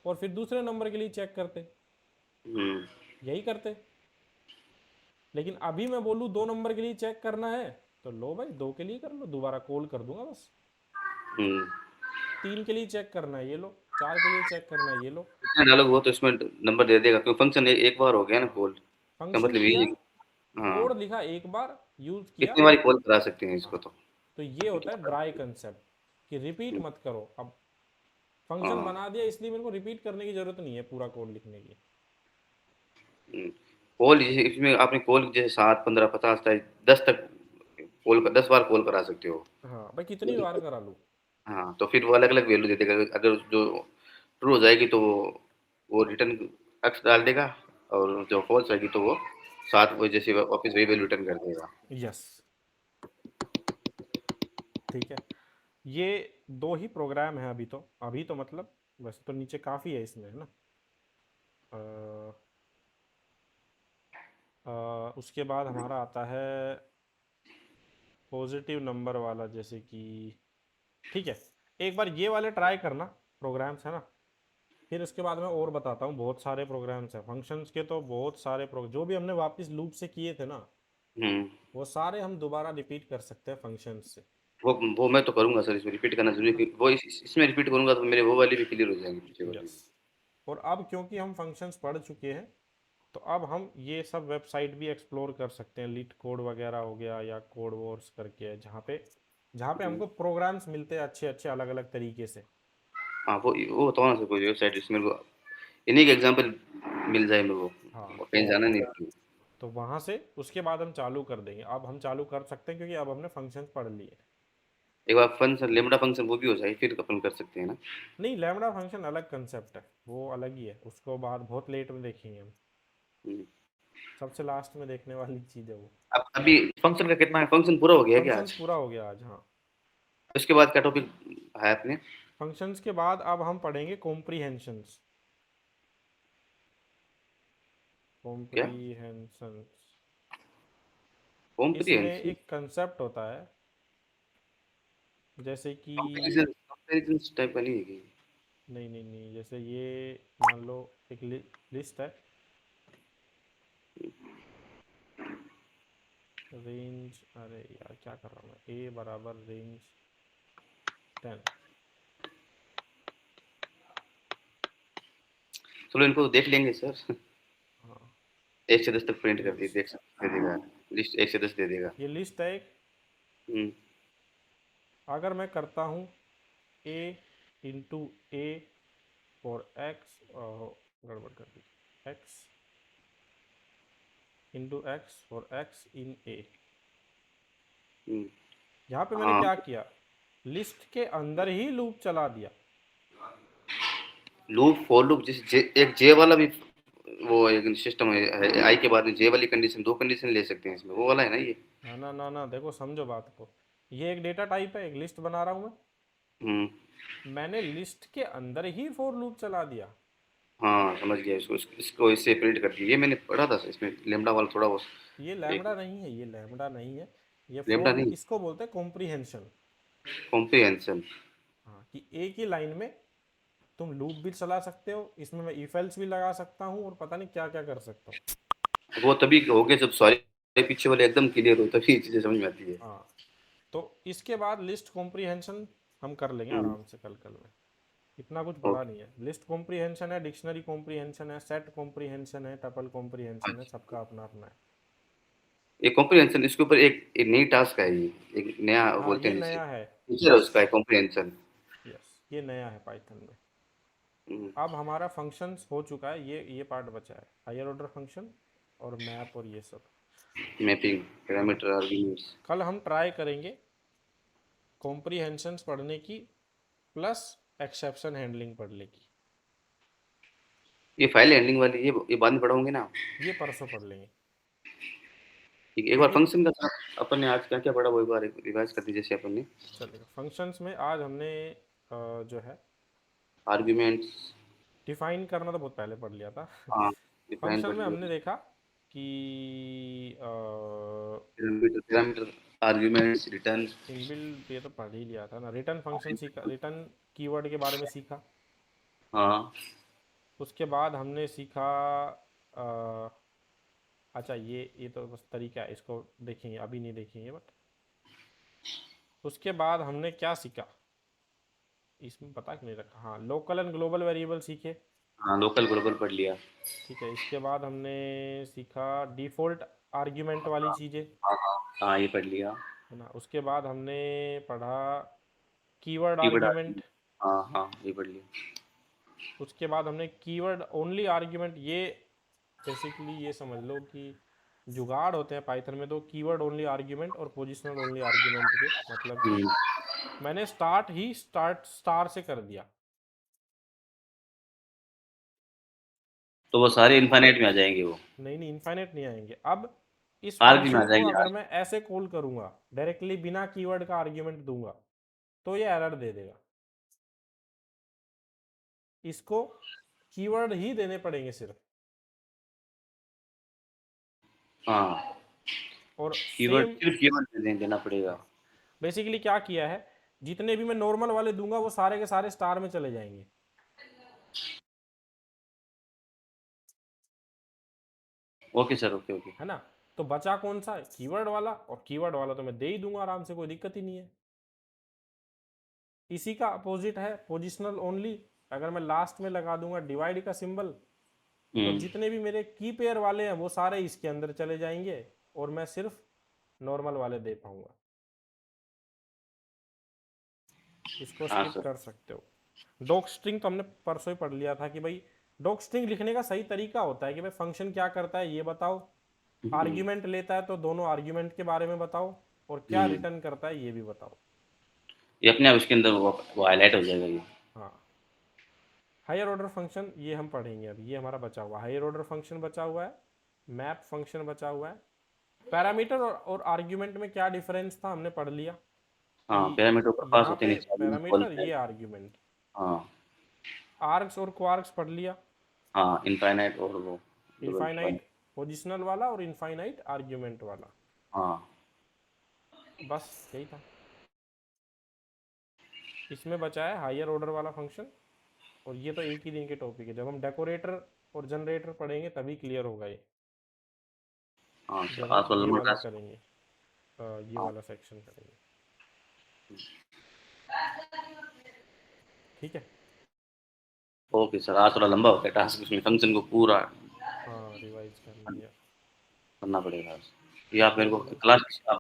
और फिर दूसरे नंबर के लिए चेक करते, हम्म। यही करते। लेकिन अभी मैं बोलूँ दो नंबर के लिए चेक करना है, तो लो भाई दो के लिए कर लो, दोबारा कॉल कर दूंगा बस। हम्म। तीन के लिए चेक करना है, ये लो। चार के लिए चेक करना है, ये लो। इतना डालोगे वो तो इसमें नंबर दे देगा, क्योंकि फंक्शन एक बार हो गया ना हाँ, कॉल, का फंक्शन मतलब यही किया, है हाँ। कोड लिखा, एक बार यूज किया। कितनी बार कॉल करा सकते हैं इसको हाँ, तो। तो ये होता है ड्राई कंसेप्ट, कि रिपीट मत करो। अब फंक्शन हाँ। बना दिया, इसलिए मेरे को रिपीट करने की जरूरत नहीं है पूरा कोड लिखने की। कॉल जैसे इसमें आपने कॉल जैसे 7, 15, 50 तक 10 तक कॉल, 10 बार कॉल करा सकते हो। हाँ भाई, कितनी बार करा लूँ। हाँ, तो फिर वो अलग अलग वैल्यू दे देगा, अगर जो ट्रू हो जाएगी तो वो रिटर्न एक्स डाल देगा, और जो फॉल्स आएगी तो वो सात वो जैसे वापस वही वैल्यू रिटर्न कर देगा। यस, ठीक है। ये दो ही प्रोग्राम है अभी तो, मतलब वैसे तो नीचे काफ़ी है इसमें, है ना। अ, उसके बाद हमारा आता है पॉजिटिव नंबर वाला, जैसे कि, ठीक है, एक बार ये वाले ट्राई करना, प्रोग्राम्स है ना। फिर उसके बाद मैं और बताता हूँ, बहुत सारे प्रोग्राम्स हैं फंक्शंस के, तो बहुत सारे जो भी हमने वापस लूप से किए थे ना, हम्म। वो सारे हम दोबारा रिपीट कर सकते हैं फंक्शंस से, वो मैं तो करूंगा सर, इसमें रिपीट करना जरूरी है है, ना। वो इसमें रिपीट करूंगा तो मेरे वो वाली भी क्लियर हो जाएंगी, पीछे वाली यस। भी। और अब क्योंकि हम फंक्शंस पढ़ चुके हैं, तो अब हम ये सब वेबसाइट भी एक्सप्लोर कर सकते हैं, लीड कोड वगैरह हो गया, या कोड वॉर्स करके है, जहाँ पे हम्म। हमको प्रोग्राम्स मिलते हैं अच्छे अच्छे अलग अलग तरीके से। हाँ, वो बताओ ना सर, कोई वेबसाइट जिसमें मेरे को इन्हीं के एग्जांपल मिल जाए मेरे को, हाँ, और कहीं जाना नहीं है। तो वहाँ से उसके बाद हम चालू कर देंगे। अब हम चालू कर सकते हैं क्योंकि अब हमने फंक्शंस पढ़ लिए। एक बार फंक्शन लेमडा फंक्शन वो भी हो जाए, फिर अपन कर सकते हैं ना। नहीं, लैम्बडा फंक्शन अलग कंसेप्ट है, वो अलग ही है, उसको बाद बहुत लेट में देखेंगे हम, हम्म। सबसे लास्ट में देखने वाली चीज़ है वो। अब अभी फंक्शन का कितना है, फंक्शन पूरा हो गया क्या फंक्शंस आज? पूरा हो गया आज, हाँ। उसके बाद क्या टॉपिक है अपने? फंक्शंस के बाद अब हम पढ़ेंगे कॉम्प्रीहेंशंस। क्या? कॉम्प्रीहेंशंस, इसमें कॉम्प्रिहेंशन? एक कंसेप्ट होता है, जैसे कि, कंपैरिजन, कंपैरिजन टाइप का नहीं है कि? नहीं नहीं नहीं, जैसे ये मान लो एक लिस्ट है, रेंज, अरे यार क्या कर रहा हूँ मैं, ए बराबर रेंज 10। चलो इनको देख लेंगे सर। हाँ, 1 से 10 तक प्रिंट कर दी, लिस्ट, दे देगा, लिस्ट 1 से 10 दे देगा। ये लिस्ट है एक। हम्म। अगर मैं करता हूँ a into a for x, गड़बड़ कर दी, x into x for x in a, hmm. यहाँ पे मैंने हाँ, क्या किया, लिस्ट के अंदर ही लूप चला दिया। लूप फॉर लूप जैसे एक जे वाला भी वो एक सिस्टम है, आई के बाद में जे वाली कंडीशन, दो कंडीशन ले सकते हैं इसमें, वो वाला है ना ये? ना ना ना ना, देखो समझो बात को, ये एक डेटा टाइप है, एक लिस्ट बना रहा हूँ मैं, हम्म। मैंने लिस्ट के अंदर ही फॉर लूप चला दिया। हाँ, समझ गया, इसको इससे प्रिंट कर दिया, ये मैंने पढ़ा था इसमें लेमडा वाला थोड़ा वो। ये एक लैम्बडा नहीं है, ये लैम्बडा नहीं है, ये लेमडा फॉर, नहीं, इसको बोलते हैं कॉम्प्रीहेंशन। कॉम्प्रिहेंशन। हाँ, कि एक ही लाइन में तुम लूप भी चला सकते हो, इसमें मैं इफ एल्स भी लगा सकता हूँ, और पता नहीं क्या क्या कर सकता हूँ। वो तभी हो गया जब सारे पीछे वाले एकदम क्लियर हो, तभी चीजें समझ में आती है। हाँ, तो इसके बाद लिस्ट कॉम्प्रीहेंशन हम कर लेंगे हम्म। आराम से कल कल में, इतना कुछ बड़ा ओके। नहीं है। लिस्ट कॉम्प्रीहेंशन है, डिक्शनरी कॉम्प्रीहेंशन है, सेट कॉम्प्रीहेंशन है, टपल कॉम्प्रीहेंशन है, अच्छा, सबका अपना अपना है। ये कॉम्प्रिहेंशन, इसके ऊपर एक नई टास्क है, ये एक नया हाँ, बोलते ये हैं जिसे नया है। फीचर है यस, उसका, है कॉम्प्रिहेंशन। यस, ये नया है पाइथन में। हम्म। अब हमारा फंक्शंस हो चुका है, ये पार्ट बचा है, हायर ऑर्डर फंक्शन। और मैप और ये सब। Mapping, parameter, arguments. कल हम ट्राई करेंगे कॉम्प्रीहेंशंस पढ़ने की प्लस एक्सेप्शन हैंडलिंग पढ़ने की। ये फाइल हैंडलिंग वाली ये बाद में पढ़ोगे ना? ये परसों पढ़ लेंगे। ठीक है, एक बार क्योंकि फंक्शन का अपन ने आज क्या क्या पढ़ा वो एक बार रिवाइज कर दीजिए जैसे अपन ने। चलेगा, फंक्शंस में आज हमने जो है आर्ग्यूमेंट्स। डिफाइन करना तो बहुत पहले पढ़ लिया था। हाँ, डिफाइन फंक्शन पढ़ में हमने लिया। देखा कि parameter, parameter, arguments, return. Inbuilt, ये तो पढ़ ही लिया था ना। रिटर्न फंक्शन सीखा, रिटर्न कीवर्ड के बारे में सीखा। हाँ। उसके बाद हमने सीखा अ, अच्छा ये तो बस तरीका है, इसको देखेंगे अभी नहीं देखेंगे बट उसके बाद हमने क्या सीखा इसमें पता क्यों नहीं रखा, हाँ लोकल एंड ग्लोबल वेरिएबल सीखे। हाँ, लोकल ग्लोबल पढ़ लिया। ठीक है, इसके बाद हमने सीखा डिफ़ॉल्ट आर्ग्यूमेंट वाली चीज़ें, हाँ हाँ हाँ, ये पढ़ लिया। है ना। उसके बाद हमने पढ़ा कीवर्ड कीवर्ड आर्ग्यूमेंट। आर्ग्यूमेंट। हाँ हाँ, ये पढ़ लिया। उसके बाद हमने कीवर्ड ओनली आर्ग्यूमेंट। ये बेसिकली ये समझ लो कि जुगाड़ होते हैं पाइथन में, तो कीवर्ड ओनली आर्ग्यूमेंट और पोजिशनल ओनली आर्ग्यूमेंट के, मतलब कि हम्म। मैंने स्टार्ट ही स्टार्ट स्टार से कर दिया। तो वो सारे इनफाइनाइट में आ जाएंगे वो। नहीं नहीं, इनफाइनाइट नहीं आएंगे। अब इस आर्ग में आ फंक्शन को जाएंगे अगर आर्ग। मैं ऐसे कॉल करूंगा डायरेक्टली बिना कीवर्ड का आर्ग्यूमेंट दूंगा तो ये एरर दे देगा। इसको कीवर्ड ही देने पड़ेंगे सिर्फ। हाँ, और कीवर्ड सेम, सिर्फ कीवर्ड देना पड़ेगा। हाँ, बेसिकली क्या किया है, जितने भी मैं नॉर्मल वाले दूंगा वो सारे के सारे स्टार में चले जाएंगे, ओके सर, ओके ओके। है ना। तो बचा कौन सा, कीवर्ड वाला, और कीवर्ड वाला तो मैं दे ही दूंगा आराम से, कोई दिक्कत ही नहीं है। इसी का अपोजिट है पोजिशनल ओनली। अगर मैं लास्ट में लगा दूंगा डिवाइड का सिंबल तो हम्म। जितने भी मेरे की पेयर वाले हैं वो सारे इसके अंदर चले जाएंगे और मैं सिर्फ नॉर्मल वाले दे पाऊंगा। इसको हाँ स्किप सर। कर सकते हो। डॉक स्ट्रिंग तो हमने परसों ही पढ़ लिया था कि भाई डॉक स्ट्रिंग लिखने का सही तरीका होता है कि भाई फंक्शन क्या करता है ये बताओ, हम्म। आर्ग्यूमेंट लेता है तो दोनों आर्ग्यूमेंट के बारे में बताओ, और क्या हम्म। रिटर्न करता है ये भी बताओ। ये अपने आप इसके अंदर वो हाईलाइट हो जाएगा ये। हाँ, हायर ऑर्डर फंक्शन ये हम पढ़ेंगे अभी, ये हमारा बचा हुआ हायर ऑर्डर फंक्शन बचा हुआ है। मैप फंक्शन बचा हुआ है। पैरामीटर और आर्ग्यूमेंट में क्या डिफरेंस था हमने पढ़ लिया कि हाँ, पैरामीटर ऊपर पास यहाँ होते हैं, पे नीचे आर्गुमेंट कॉल पैरामीटर, है। ये आर्ग्यूमेंट। हाँ। आर्क्स और क्वार्क्स पढ़ लिया। हाँ, इनफाइनाइट और वो डबल इनफाइनाइट पॉइंट। पोजिशनल वाला और इनफाइनाइट आर्ग्यूमेंट वाला। हाँ। बस यही था। इसमें बचा है हायर ऑर्डर वाला फंक्शन, और ये तो एक ही दिन के टॉपिक है, जब हम डेकोरेटर और जनरेटर पढ़ेंगे तभी क्लियर होगा ये, हाँ सर, जब हम आज वाला ये नंबर वाला क्लास। करेंगे, ये हाँ। वाला सेक्शन करेंगे। ठीक है। ओके सर, आज थोड़ा लंबा हो गया टास्क, उसमें फंक्शन को पूरा हाँ रिवाइज कर लिया। करना पड़ेगा। ये आप मेरे को चलो क्लास